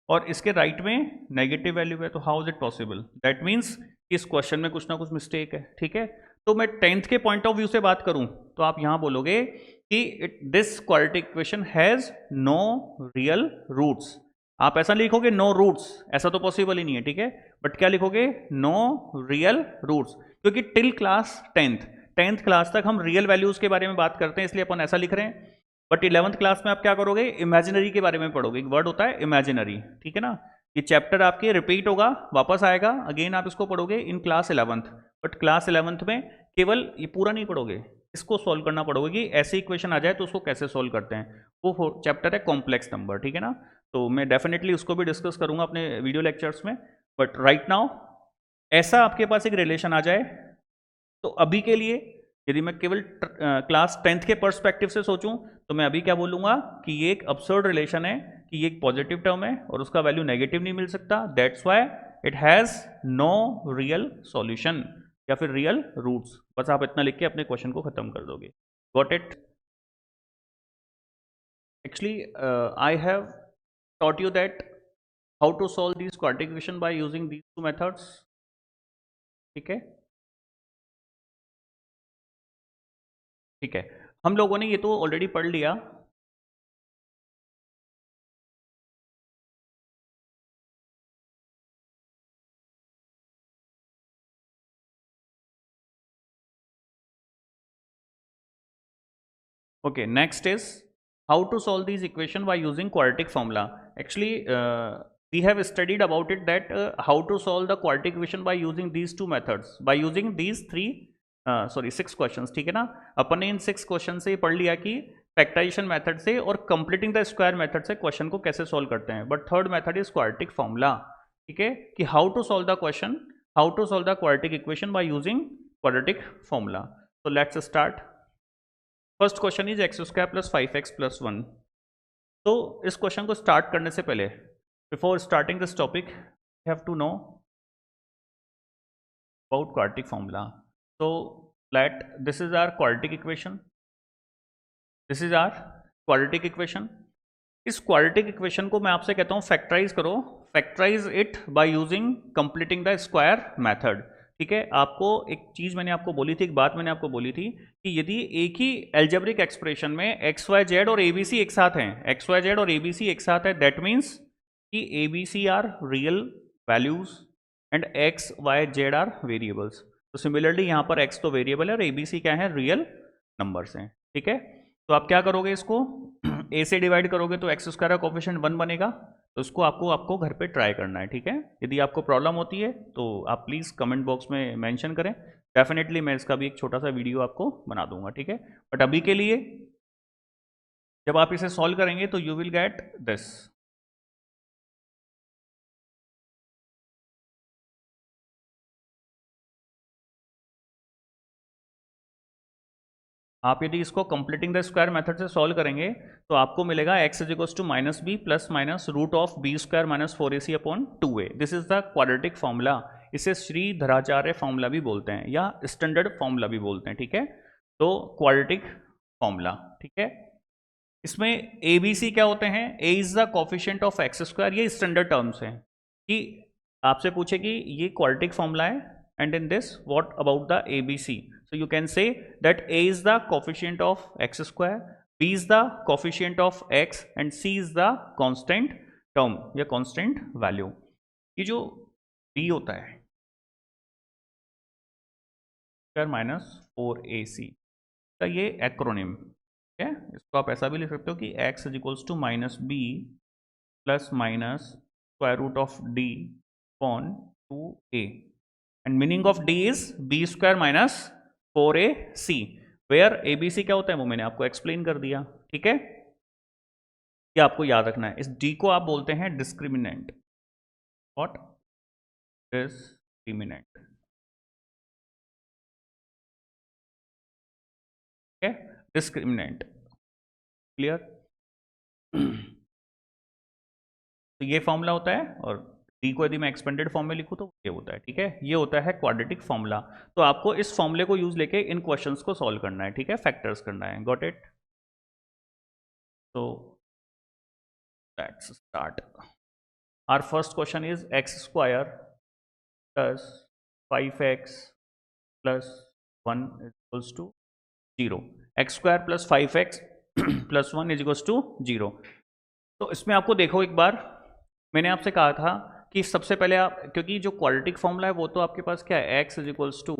और इसके राइट में नेगेटिव वैल्यू है. तो how is it possible? That means इस क्वेश्चन में कुछ ना कुछ मिस्टेक है, ठीक है. तो मैं 10th के पॉइंट ऑफ व्यू से बात करूं तो आप यहां बोलोगे कि this quadratic equation has no real roots. आप ऐसा लिखोगे नो रूट्स, ऐसा तो पॉसिबल ही नहीं है, ठीक है. बट क्या लिखोगे? नो रियल रूट्स, क्योंकि टिल क्लास 10th क्लास तक हम रियल वैल्यूज के बारे में बात करते हैं, इसलिए अपन ऐसा लिख रहे हैं. बट 11th क्लास में आप क्या करोगे? इमेजिनरी के बारे में पढ़ोगे. एक वर्ड होता है इमेजिनरी, ठीक है ना. ये चैप्टर आपके रिपीट होगा, वापस आएगा, अगेन आप इसको पढ़ोगे in class 11th. But class 11th में केवल ये पूरा नहीं पढ़ोगे, इसको सॉल्व करना पड़ोगे कि ऐसे इक्वेशन आ जाए तो उसको कैसे सॉल्व करते हैं. वो चैप्टर है कॉम्प्लेक्स नंबर, ठीक है ना. तो मैं डेफिनेटली उसको भी डिस्कस करूंगा अपने वीडियो लेक्चर्स में. बट राइट नाउ ऐसा आपके पास एक रिलेशन आ जाए, तो अभी के लिए यदि मैं केवल क्लास 10th के पर्सपेक्टिव से सोचूं तो मैं अभी क्या बोलूंगा कि ये एक अब्सर्ड रिलेशन है, कि ये एक पॉजिटिव टर्म है और उसका वैल्यू नेगेटिव नहीं मिल सकता. That's why it has no real solution या फिर रियल रूट्स. बस आप इतना लिख के अपने क्वेश्चन को खत्म कर दोगे. Got it? Actually I have taught you that how to solve these quadratic equation by using these two methods. ठीक है, ठीक है. हम लोगों ने ये तो ऑलरेडी पढ़ लिया. Okay, next is how to solve these equation by using quadratic formula. Actually we have studied about it that how to solve the quadratic equation by using these two methods, by using these six questions, ठीक है ना. अपन ने इन 6 question से पढ़ लिया कि factorisation method से और कंप्लीटिंग द स्क्वायर मेथड से क्वेश्चन को कैसे सॉल्व करते हैं. But third method is quadratic formula, ठीक है, कि how to solve the question, how to solve the quadratic equation by using quadratic formula. So let's start. First question is x square plus 5x plus 1. तो इस question को start करने से पहले, before starting this topic, you have to know about quadratic formula. तो let this is our quadratic equation, this is our quadratic equation. इस quadratic equation को मैं आपसे कहता हूँ फैक्टराइज करो. Factorize it by using completing the square method, ठीक है. आपको एक चीज मैंने आपको बोली थी, एक बात मैंने आपको बोली थी कि यदि एक ही एल्जेब्रिक एक्सप्रेशन में एक्स वाई जेड और एबीसी एक साथ हैं, एक्स वाई जेड और एबीसी एक साथ है, दैट मीन्स कि ABC are real values and X Y Z are variables. तो सिमिलरली यहाँ पर x तो वेरिएबल है और ABC क्या है, रियल नंबर्स हैं, ठीक है। तो आप क्या करोगे, इसको a से डिवाइड करोगे तो एक्स स्क्वायर का कोफिशिएंट 1 बनेगा, तो उसको आपको घर पे ट्राई करना है, ठीक है। यदि आपको प्रॉब्लम होती है तो आप प्लीज़ कमेंट बॉक्स में मेंशन करें, डेफिनेटली मैं इसका भी एक छोटा सा वीडियो आपको बना दूंगा, ठीक है। बट अभी के लिए जब आप इसे सॉल्व करेंगे तो यू विल गेट दिस। आप यदि इसको कंप्लीटिंग द स्क्वायर मेथड से सॉल्व करेंगे तो आपको मिलेगा x is equals to minus B plus minus root of B square minus 4ac upon 2a। This is the quadratic formula. इसे श्रीधराचार्य फॉर्मूला भी बोलते हैं या स्टैंडर्ड फॉर्मूला भी बोलते हैं, ठीक है। तो क्वाड्रेटिक फॉर्मूला, ठीक है। इसमें ए बी सी क्या होते हैं, A is the coefficient of x square, ये स्टैंडर्ड टर्म्स हैं कि आपसे पूछे कि ये क्वाड्रेटिक फॉर्मूला है and in this what about the A B C, so you can say that a is the coefficient of x square, b is the coefficient of x and c is the constant term या constant value। ये जो b होता है square minus 4ac का ये acronym है, इसको आप ऐसा भी लिख सकते हो कि x is equals to minus B plus minus square root of d upon 2a and meaning of d is b square minus 4ac, where abc क्या होता है वो मैंने आपको एक्सप्लेन कर दिया, ठीक है। ये आपको याद रखना है। इस d को आप बोलते हैं डिस्क्रिमिनेंट। व्हाट, डिस्क्रिमिनेंट, ठीक है, डिस्क्रिमिनेंट, क्लियर। तो ये फॉर्मूला होता है और d को यदि मैं एक्सपेंडेड फॉर्म में लिखूं तो ये होता है, ठीक है। ये होता है क्वाड्रेटिक फॉर्मूला। तो आपको इस फॉर्मूले को यूज लेके इन क्वेश्चंस को सॉल्व करना है, ठीक है, फैक्टर्स करना है। Got it. तो let's start. Our first question is x square plus 5x plus 1 is equals to 0। X square plus 5x plus 1 is equals to 0। तो इसमें आपको देखो एक बार, मैंने आपसे कहा था कि सबसे पहले आप, क्योंकि जो क्वाड्रेटिक फॉर्मूला है वो तो आपके पास क्या है, x is equals to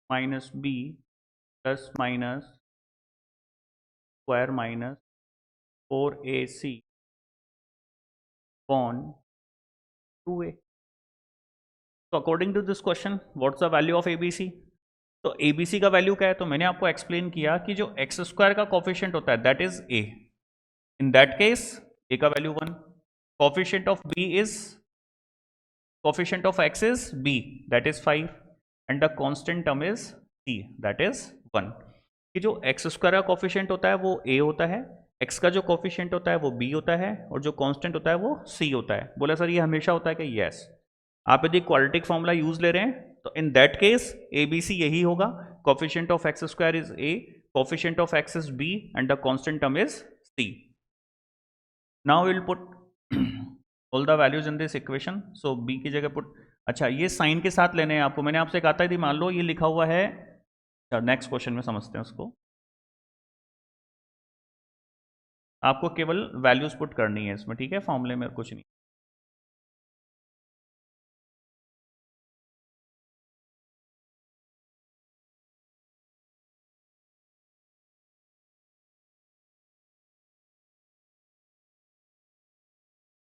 minus B plus minus square minus 4ac upon 2a। तो according to this question what's the value of ABC. तो एबीसी का वैल्यू क्या है, तो मैंने आपको एक्सप्लेन किया कि जो एक्स स्क्वायर का कोफिशिएंट होता है that is A, in that case A का value 1, coefficient of B is, coefficient of x is B that is 5 and the constant term is C that is 1। कि जो x square का coefficient होता है वो ए होता है, एक्स का जो कोफिशिएंट होता है वो बी होता है और जो कांस्टेंट होता है वो सी होता है। बोला सर ये हमेशा होता है कि यस। आप यदि क्वाड्रेटिक फॉर्मूला यूज ले रहे हैं तो in that case A B C यही होगा, coefficient of x square is A, coefficient of x is B and the constant term is C. Now will put all the values in this equation. So B की जगह put, अच्छा ये sign के साथ लेने हैं आपको, मैंने आपसे कहा था यदि मान लो ये लिखा हुआ है, नेक्स्ट क्वेश्चन में समझते हैं उसको। आपको केवल वैल्यूज पुट करनी है इसमें, ठीक है, फॉर्मूले में कुछ नहीं।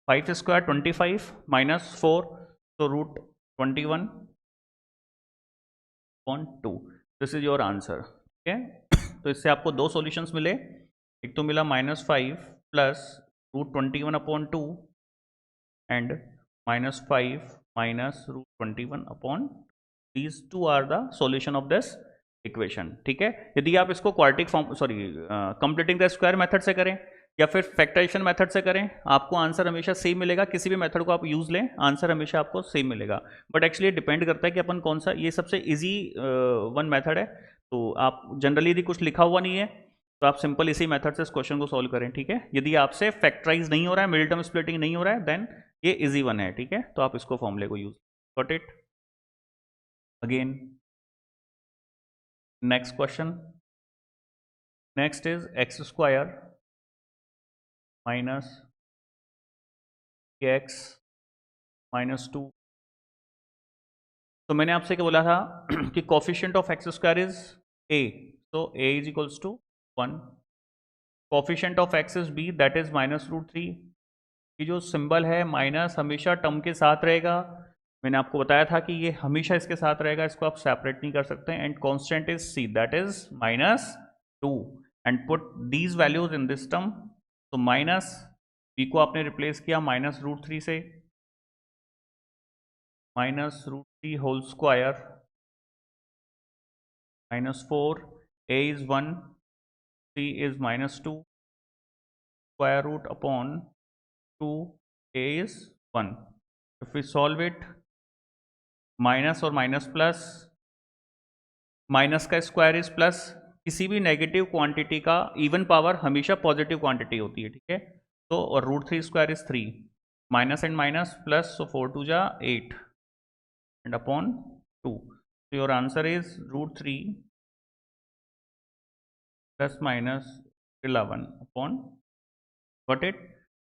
5 स्क्वायर 25 माइनस 4 तो root 21 upon 2, this is your answer, ठीक है। तो इससे आपको दो सॉल्यूशंस मिले, एक तो मिला -5 plus root 21 upon 2 and -5 minus root 21 upon, these two are the solution of this equation, ठीक है। यदि आप इसको quadratic form completing the square method से करें या फिर फैक्टराइजेशन मेथड से करें, आपको आंसर हमेशा सेम मिलेगा। किसी भी मेथड को आप यूज लें आंसर हमेशा आपको सेम मिलेगा, बट एक्चुअली डिपेंड करता है कि अपन कौन सा, ये सबसे इजी वन मेथड है। तो आप जनरली यदि कुछ लिखा हुआ नहीं है तो आप सिंपल इसी मेथड से इस क्वेश्चन को सॉल्व करें, ठीक है। यदि आपसे फैक्टराइज नहीं हो रहा है, मिडिल टर्म स्प्लिटिंग नहीं हो रहा है, देन ये इजी वन है, ठीक है। तो आप इसको फॉर्मूले को use, got it. Again next question, next is x square minus x minus 2। तो मैंने आपसे क्या बोला था कि coefficient of x square is A, तो A is equals to 1, coefficient of x is B that is -√3। ये जो सिंबल है माइनस हमेशा टर्म के साथ रहेगा, मैंने आपको बताया था कि ये हमेशा इसके साथ रहेगा, इसको आप सेपरेट नहीं कर सकते। And constant is C that is -2 and put these values in this term. तो माइनस बी को आपने रिप्लेस किया -√3 से, -√3 whole square -4, a is 1, c is -2, square root upon 2, a is 1. If we solve it, minus और minus plus, minus का square is plus, किसी भी negative quantity का इवन पावर हमेशा पॉजिटिव क्वांटिटी होती है, ठीक है। तो और √3 square is 3, minus and minus plus, so 4 2 जा 8 and upon 2, so your answer is √3 plus minus 11 upon what it,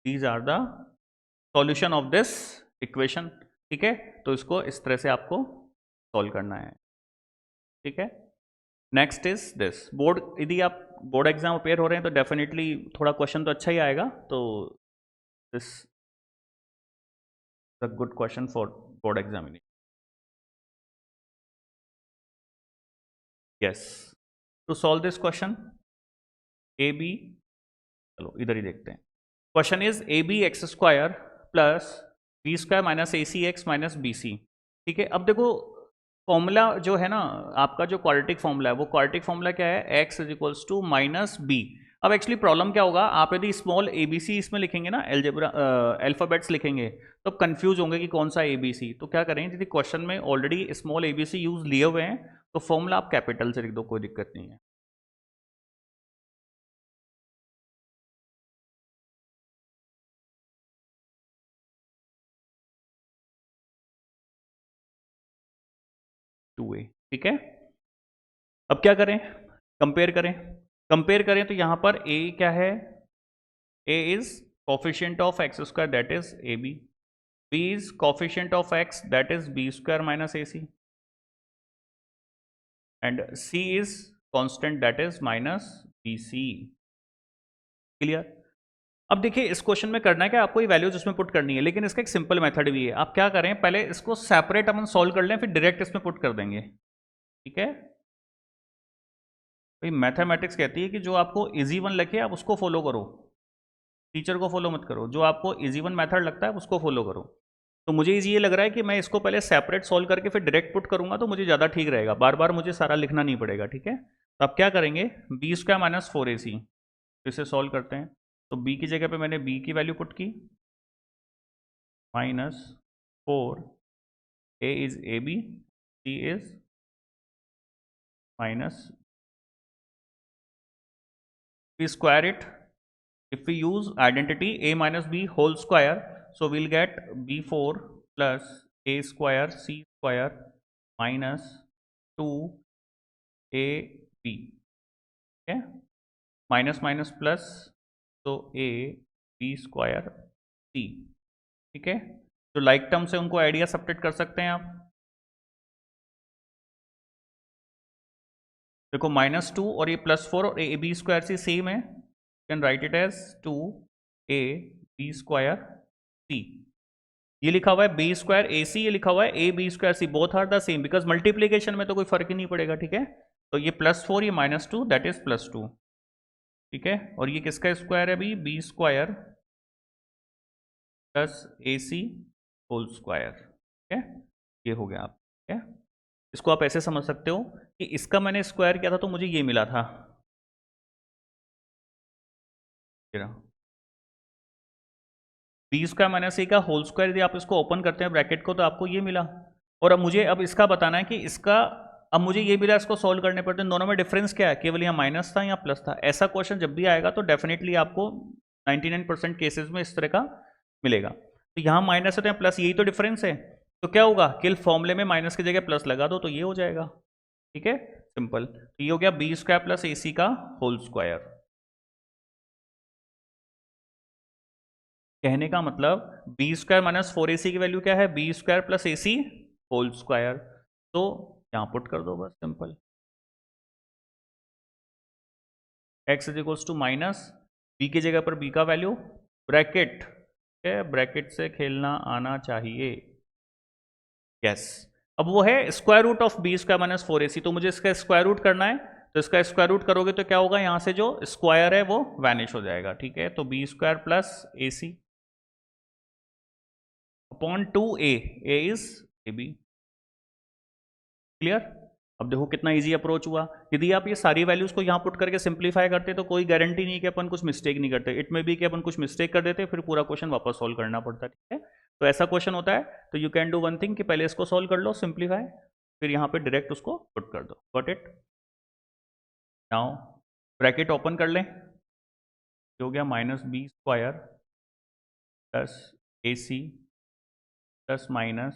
these are the solution of this equation, ठीक है। तो इसको इस तरह से आपको सॉल्व करना है, ठीक है। नेक्स्ट इज दिस बोर्ड, यदि आप बोर्ड एग्जाम अपेयर हो रहे हैं तो डेफिनेटली थोड़ा क्वेश्चन तो अच्छा ही आएगा, तो this is a good question for board examination. Yes, to solve this question A B, चलो इधर ही देखते हैं। Question is A B X square plus B square minus A C X minus B C, ठीक है। अब देखो formula जो है ना आपका, जो क्वाड्रेटिक फॉर्मूला है, वो क्वाड्रेटिक फॉर्मूला क्या है, X is equals to minus B. अब एक्चुअली प्रॉब्लम क्या होगा, आप यदि स्मॉल ए बी सी इसमें लिखेंगे ना, एल्जेब्रा अल्फाबेट्स लिखेंगे, तो कंफ्यूज होंगे कि कौन सा ए बी सी। तो क्या करें, यदि क्वेश्चन में already small A B C use लिए हुए हैं तो फॉर्मूला आप कैपिटल से लिख दो, कोई दिक्कत नहीं है। टू ए, ठीक है। अब क्या करें, कंपेयर करें, कंपेयर करें तो यहां पर a क्या है, a is coefficient of x square that is A B, b is coefficient of x that is B square minus A C, and c is constant that is minus B C. Clear. अब देखिए इस question में करना है क्या, आपको ये values इसमें पुट करनी है, लेकिन इसका एक सिंपल मेथड भी है। आप क्या करें, पहले इसको सेपरेट अपन सॉल्व कर लें, फिर डायरेक्ट इसमें पुट कर देंगे, ठीक है। भाई मैथमेटिक्स कहती है कि जो आपको इजी वन लगे आप उसको फॉलो करो, टीचर को फॉलो मत करो, जो आपको इजी वन मेथड लगता है उसको फॉलो करो। तो मुझे ये लग रहा है कि मैं इसको पहले सेपरेट सॉल्व करके फिर डायरेक्ट पुट करूंगा तो मुझे ज़्यादा ठीक रहेगा, बार बार मुझे सारा लिखना नहीं पड़ेगा, ठीक है। तो आप क्या करेंगे, बी स्क्वायर माइनस 4ac, इसे सॉल्व करते हैं। तो b की जगह पे मैंने b की वैल्यू पुट की, -4, a इज ए बी, c इज minus, we square it, if we use identity a minus b whole square, so we'll get b4 plus a square c square minus 2ab, okay, minus minus plus, so a b square c, ठीक है। तो like term से उनको idea subtract कर सकते हैं आप, देखो -2 और ये +4 और A B square C same है, can write it as 2a b square c। ये लिखा हुआ है बी स्क्वायर ए सी, ये लिखा हुआ है a B square c, both are the same because multiplication में तो कोई फर्क ही नहीं पड़ेगा, ठीक है। तो ये +4 ये -2 दैट इज +2, ठीक है। और ये किसका स्क्वायर है अभी, बी स्क्वायर प्लस ए सी होल स्क्वायर, ठीक है। ये हो गया आप, ठीक है। इसको आप ऐसे समझ सकते हो कि इसका मैंने स्क्वायर किया था तो मुझे ये मिला था, बी स्क्वायर माइनस ए का होल स्क्वायर, यदि आप इसको ओपन करते हैं ब्रैकेट को तो आपको ये मिला। और अब मुझे अब इसका बताना है कि इसका, अब मुझे ये मिला, इसको सॉल्व करने पड़ते हैं, दोनों में डिफरेंस क्या है, केवल यहाँ माइनस था या प्लस था। ऐसा क्वेश्चन जब भी आएगा तो डेफिनेटली आपको 99% केसेस में इस तरह का मिलेगा। तो यहाँ माइनस है तो यहाँ प्लस, यही तो डिफरेंस है। तो क्या होगा, किल फॉर्मूले में माइनस की जगह प्लस लगा दो तो ये हो जाएगा, ठीक है, सिंपल। तो ये हो गया बी स्क्वायर प्लस ए सी का होल स्क्वायर। कहने का मतलब बी स्क्वायर माइनस 4ac की वैल्यू क्या है, बी स्क्वायर प्लस ए सी होल स्क्वायर। तो यहाँ पुट कर दो बस, simple. x is equals to minus b की जगह पर b का वैल्यू, ब्रैकेट, ब्रैकेट से खेलना आना चाहिए, यस। अब वो है square root of B square minus 4ac, तो मुझे इसका स्क्वायर रूट करना है, तो इसका स्क्वायर रूट करोगे तो क्या होगा, यहां से जो स्क्वायर है वो वैनिश हो जाएगा, ठीक है। तो b square plus A C upon 2a, a is A b, clear. अब देखो कितना इजी अप्रोच हुआ। यदि आप ये सारी वैल्यूज को यहाँ पुट करके सिंप्लीफाई करते तो कोई गारंटी नहीं कि अपन कुछ मिस्टेक नहीं करते, इट में भी कि अपन कुछ मिस्टेक कर देते फिर पूरा क्वेश्चन वापस सॉल्व करना पड़ता है, ठीक है। तो ऐसा क्वेश्चन होता है, तो you can do one thing कि पहले इसको सॉल्व कर लो सिंप्लीफाई, फिर यहाँ पे डायरेक्ट उसको पुट कर दो, got it. Now bracket open कर लें, हो गया minus B square plus A C plus minus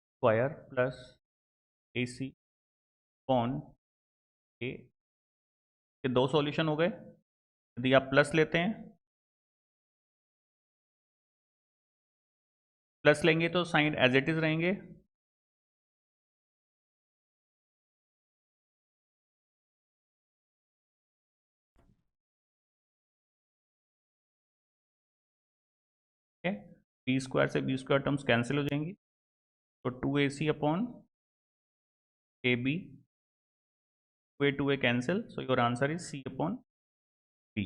square plus A C upon A, ये दो सॉल्यूशन हो गए। यदि आप प्लस लेते हैं, प्लस लेंगे तो साइन एज इट इज रहेंगे, बी स्क्वायर से बी स्क्वायर टर्म्स कैंसिल हो जाएंगी, तो 2ac upon a b, 2a cancel, so your answer is c upon b.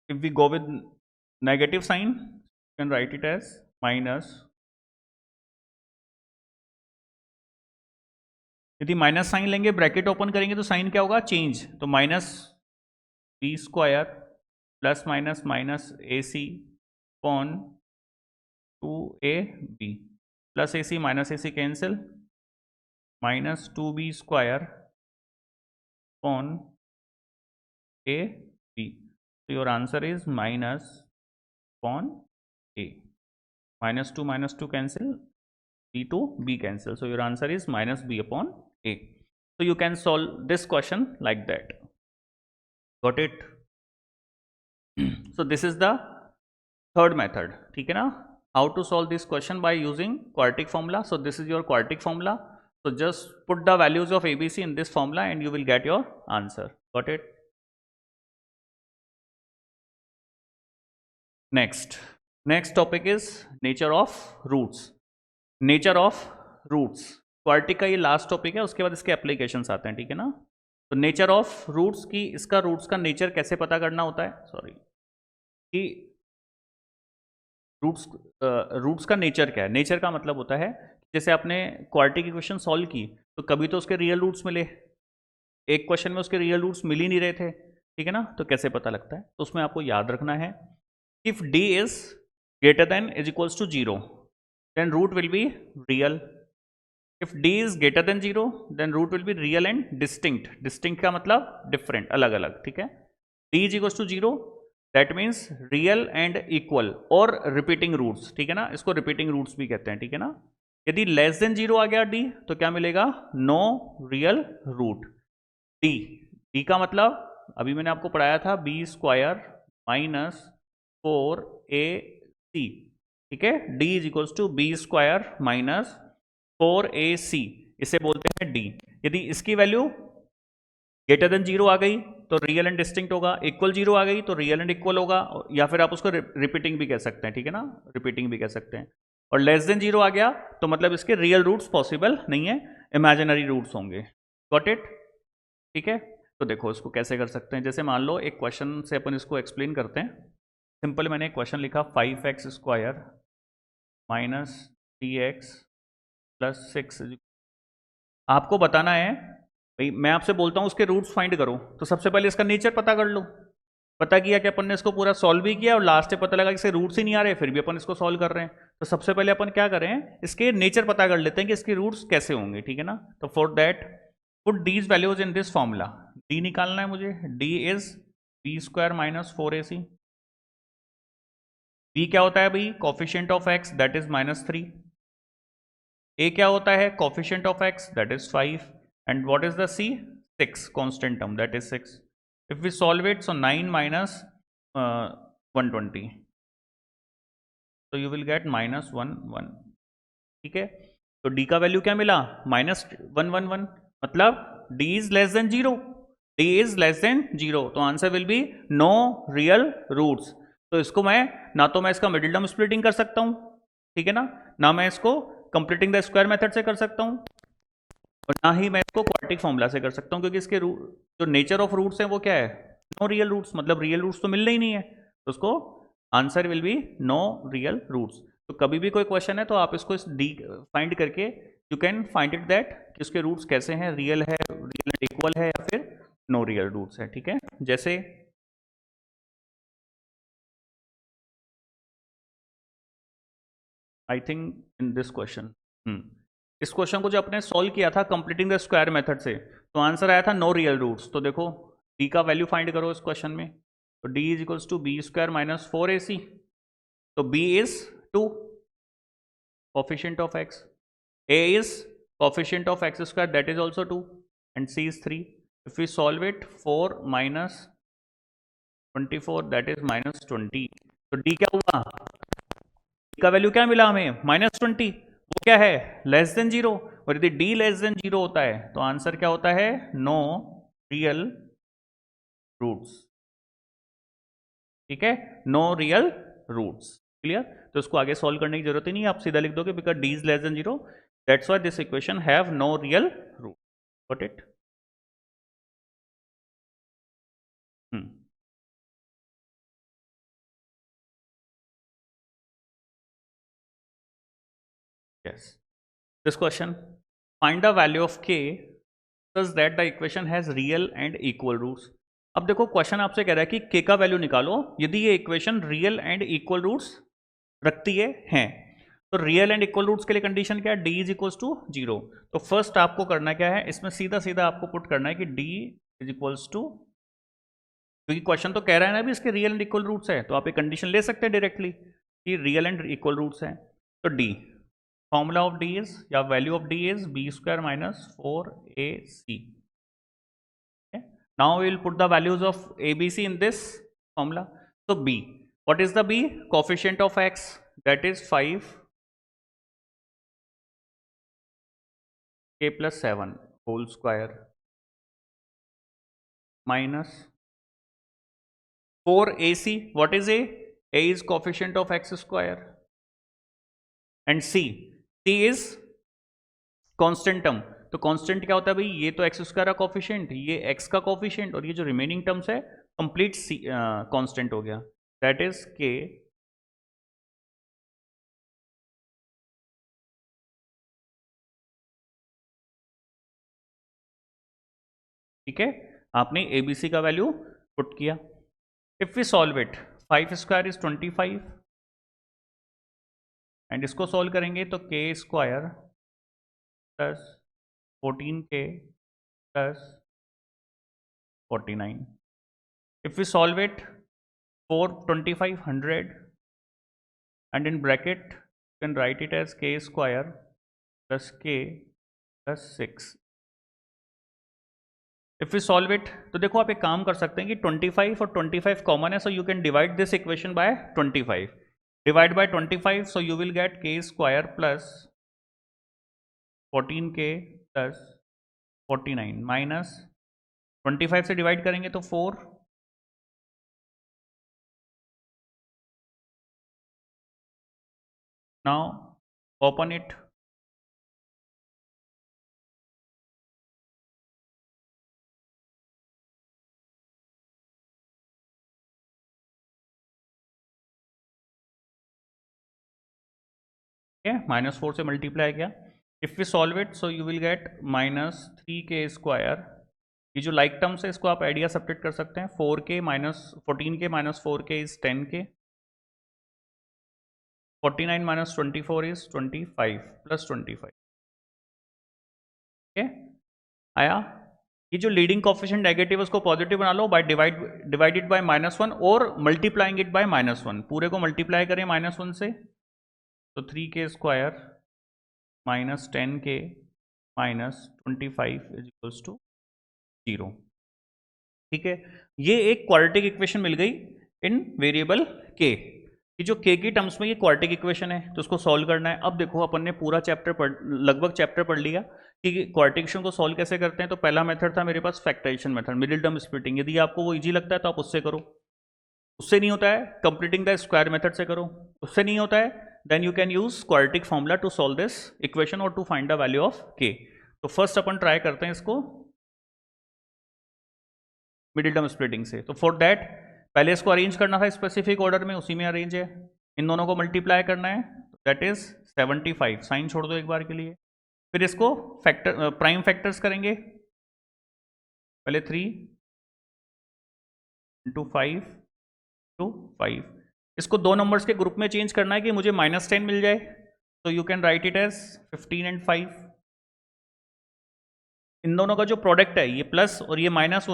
If we go with negative sign, you can write it as minus, यदि minus sign लेंगे bracket open करेंगे तो sign क्या होगा, change, तो minus B square plus minus minus A C upon 2ab plus A c minus A c cancel, minus 2b square upon a b, so your answer is minus upon a, minus 2 cancel, b to b cancel, so your answer is minus b upon a. So you can solve this question like that, got it. So this is the third method, ठीक है ना, how to solve this question by using quadratic formula. So this is your quadratic formula, so just put the values of abc in this formula and you will get your answer, got it. Next topic is nature of roots. Nature of roots, quadratic का ये last topic है, उसके बाद इसके applications आते हैं, ठीक है ना। तो नेचर ऑफ रूट्स की, इसका रूट्स का नेचर कैसे पता करना होता है, सॉरी, कि रूट्स का नेचर क्या है। नेचर का मतलब होता है जैसे आपने क्वाड्रेटिक इक्वेशन सॉल्व की तो कभी तो उसके रियल रूट्स मिले, एक क्वेश्चन में उसके रियल रूट्स मिल ही नहीं रहे थे, ठीक है ना। तो कैसे पता लगता है, तो उसमें आपको याद रखना है, if d is greater than is equals to 0 then root will be real. If d is greater than 0 then root will be real and distinct. Distinct का मतलब different, अलग अलग, ठीक है। d is equals to 0 that means real and equal और repeating roots, ठीक है ना, इसको repeating roots भी कहते हैं, ठीक है ना। यदि less than 0 आ गया d तो क्या मिलेगा, no real root। d का मतलब अभी मैंने आपको पढ़ाया था, b स्क्वायर माइनस 4ac, ठीक है। d is equals to b square minus 4ac, इसे बोलते हैं d। यदि इसकी वैल्यू ग्रेटर देन 0 आ गई तो रियल एंड डिस्टिंक्ट होगा, इक्वल 0 आ गई तो रियल एंड इक्वल होगा, या फिर आप उसको रिपीटिंग भी कह सकते हैं, ठीक है ना, रिपीटिंग भी कह सकते हैं। और लेस देन 0 आ गया तो मतलब इसके रियल रूट्स पॉसिबल नहीं है, इमेजिनरी रूट्स होंगे, गॉट इट, ठीक है। तो देखो इसको कैसे कर सकते हैं, जैसे मान लो एक क्वेश्चन से अपन इसको एक्सप्लेन करते हैं। सिंपल मैंने एक क्वेश्चन लिखा, 5x square minus 3x plus 6, आपको बताना है भाई, मैं आपसे बोलता हूँ उसके रूट्स फाइंड करो, तो सबसे पहले इसका नेचर पता कर लो। पता किया कि अपन ने इसको पूरा सॉल्व भी किया और लास्ट में पता लगा कि इसके रूट्स ही नहीं आ रहे, फिर भी अपन इसको सॉल्व कर रहे हैं, तो सबसे पहले अपन क्या करें, इसके नेचर पता कर लेते हैं कि इसके रूट्स कैसे होंगे, ठीक है ना। तो for that put d's values in this formula, d निकालना है मुझे, d is B square minus 4ac, b क्या होता है भाई, coefficient of x that is -3, a क्या होता है, coefficient of x that is 5, and what is the c, 6 constant term that is 6। If we solve it, so 9 minus 120, so you will get -1 1, ठीक है। तो डी का value क्या मिला, -111, मतलब d is less than 0, d is less than 0, तो answer will be no real roots. तो इसको मैं ना तो मैं इसका मिडिल टर्म स्प्लिटिंग कर सकता हूं, ठीक है ना मैं इसको कंप्लीटिंग द स्क्वायर मेथड से कर सकता हूं, और ना ही मैं इसको क्वाड्रेटिक फॉर्मूला से कर सकता हूं, क्योंकि इसके जो नेचर ऑफ रूट्स है वो क्या है, नो रियल रूट्स, मतलब रियल रूट्स तो मिलने ही नहीं है, तो उसको answer will be no real roots. तो कभी भी कोई क्वेश्चन है तो आप इसको डी फाइंड करके you can find it that कि उसके रूट्स कैसे हैं, रियल है, रियल एंड इक्वल है, या फिर नो रियल रूट्स है, ठीक है। जैसे I think in this question, इस क्वेश्चन को जो अपने सॉल्व किया था कंप्लीटिंग द स्क्वायर मेथड से, तो आंसर आया था नो रियल रूट्स। तो देखो डी का वैल्यू फाइंड करो इस क्वेश्चन में, तो d is equals to b square minus 4ac, तो b is 2, coefficient of x, a is coefficient of x square, that is also 2, and c is 3. If we solve it, 4 minus 24, that is minus 20, तो d क्या हुआ, d का value क्या मिला हमें, -20, वो क्या है, लेस देन 0, और यदि d लेस देन 0 होता है तो आंसर क्या होता है, नो रियल रूट्स, ठीक है, नो रियल रूट्स, क्लियर। तो इसको आगे सॉल्व करने की जरूरत ही नहीं है, आप सीधा लिख दोगे because d is less than 0, that's why this equation have no real root, got it. Yes. This question, find the value of k such that the equation has real and equal roots. अब देखो question आपसे कह रहा है कि k का value निकालो यदि ये equation real and equal roots रखती है तो रियल एंड इक्वल रूट्स के लिए कंडीशन क्या है, d इज इक्वल्स टू 0। तो फर्स्ट आपको करना क्या है, इसमें सीधा सीधा आपको पुट करना है कि d इज इक्वल्स टू, क्योंकि क्वेश्चन तो कह रहा है ना भी इसके रियल एंड इक्वल रूट्स है, तो आप एक कंडीशन ले सकते हैं डायरेक्टली कि रियल एंड इक्वल रूट्स हैं। तो d, formula of d is, या value of d is b square minus 4ac. Okay? Now we will put the values of abc in this formula. So b, what is the b, coefficient of x, that is 5 k plus 7 whole square minus 4ac, what is a is coefficient of x square, and c is constant term. तो constant क्या होता है भाई, ये तो x square का coefficient, ये x का कोफिशिएंट, और ये जो रिमेनिंग टर्म्स है कंप्लीट कांस्टेंट हो गया, दैट इज के, ठीक है, आपने एबीसी का वैल्यू पुट किया। If we solve it, 5 square is 25, and इसको सॉल्व करेंगे तो k square plus 14k plus 49. If we solve it, 4 2500, and in bracket you can write it as k square plus k plus 6. If we solve it, तो देखो आप एक काम कर सकते हैं कि 25 और 25 कॉमन है, so you can divide this equation by 25. Divide by 25, so you will get k square plus 14k plus 49 minus 25 से डिवाइड करेंगे तो 4, now open it, -4 से मल्टीप्लाई किया। If we solve it, so you will get -3k square, ये जो like terms है इसको आप आइडिया सब्ट्रैक्ट कर सकते हैं, 4k minus 14k minus 4k is 10k, 49 minus 24 is 25 plus 25, ठीक है आया। ये जो लीडिंग कोफिशिएंट नेगेटिव उसको पॉजिटिव बना लो बाय डिवाइडेड बाय -1 और मल्टीप्लाइंग इट बाय -1, पूरे को मल्टीप्लाई करें -1 से, तो 3k square minus 10k minus 25 is equals to 0, ठीक है। ये एक क्वाड्रेटिक इक्वेशन मिल गई इन वेरिएबल k। कि जो k की टर्म्स में ये क्वाड्रेटिक इक्वेशन है तो उसको सॉल्व करना है। अब देखो अपन ने पूरा चैप्टर लगभग चैप्टर पढ़ लिया कि क्वाड्रेटिक इक्वेशन को सॉल्व कैसे करते हैं। तो पहला मेथड था मेरे पास factorization method, middle term splitting. यदि आपको वो इजी लगता है तो आप उससे करो, उससे नहीं होता है कंप्लीटिंग द स्क्वायर मेथड से करो, उससे नहीं होता है then you can use quadratic formula to solve this equation और to find the value of k। तो फर्स्ट अपन ट्राई करते हैं इसको मिडिल टर्म स्प्लिटिंग से। तो फॉर दैट पहले इसको अरेंज करना था स्पेसिफिक ऑर्डर में, उसी में अरेंज है। इन दोनों को मल्टीप्लाई करना है, दैट इज 75। साइन छोड़ दो एक बार के लिए। फिर इसको फैक्टर प्राइम फैक्टर्स करेंगे, पहले 3 इंटू 5 टू 5। इसको दो नंबर्स के ग्रुप में चेंज करना है कि मुझे -10 मिल जाए। तो you can write it as 15 and 5। इन दोनों का जो प्रोडक्ट है ये प्लस और ये माइनस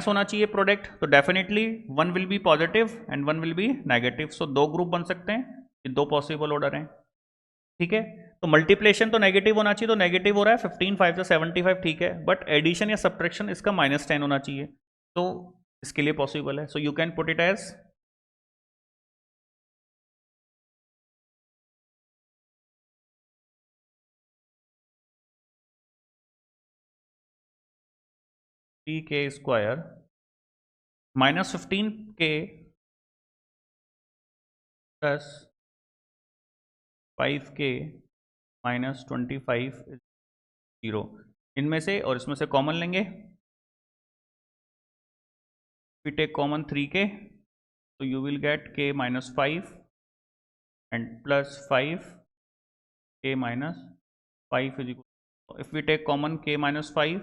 होना चाहिए प्रोडक्ट। तो definitely one will be positive and one will be negative. So दो ग्रुप बन सकते हैं, ये दो पॉसिबल ऑर्डर हैं, ठीक है। तो मल्टीप्लेशन तो नेगेटिव होना चाहिए, तो नेगेटिव हो रहा है 15 5 से 75, ठीक है। बट एडिशन या सब्ट्रैक्शन इसका -10 होना चाहिए, तो इसके लिए पॉसिबल है। So you can put it as k² -15k plus 5k -25 0। इनमें से और इसमें से कॉमन लेंगे, we take common 3k, so you will get k -5 and plus 5 k -5 is equal. So if we take common k -5,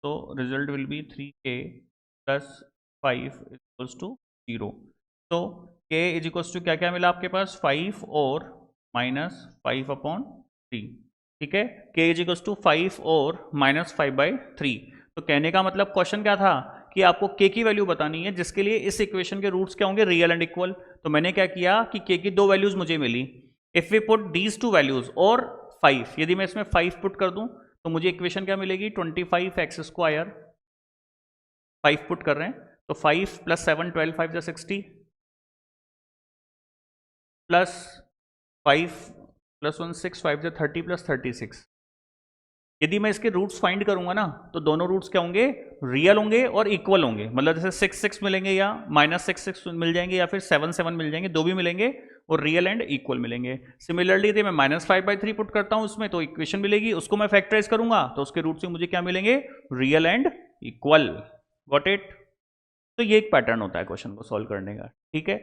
so result will be 3k plus 5 is equals to 0. So k is equals to क्या क्या मिला आपके पास, 5 और -5/3, ठीक है। k is equals to 5 और -5/3। तो कहने का मतलब क्वेश्चन क्या था कि आपको k की वैल्यू बतानी है जिसके लिए इस इक्वेशन के रूट्स क्या होंगे, रियल एंड इक्वल। तो मैंने क्या किया कि k की दो वैल्यूज मुझे मिली। If we put these two values और 5, यदि मैं इसमें 5 पुट कर दूं तो मुझे इक्वेशन क्या मिलेगी, 25x²। 5 पुट कर रहे हैं तो 5 + 7 12 5 60 प्लस 5 + 1 6 5 30 + 36। यदि मैं इसके रूट्स फाइंड करूंगा ना तो दोनों रूट्स क्या होंगे, रियल होंगे और इक्वल होंगे। मतलब जैसे 6 6 मिलेंगे या -6 6 मिल जाएंगे या फिर 7 7 मिल जाएंगे, दो भी मिलेंगे और रियल एंड इक्वल मिलेंगे। सिमिलरली यदि मैं -5/3 पुट करता हूं उसमें तो इक्वेशन मिलेगी, उसको मैं फैक्टराइज करूंगा तो उसके रूट से मुझे क्या मिलेंगे, real and equal. Got it. तो ये एक पैटर्न होता है क्वेश्चन को सॉल्व करने का, ठीक है।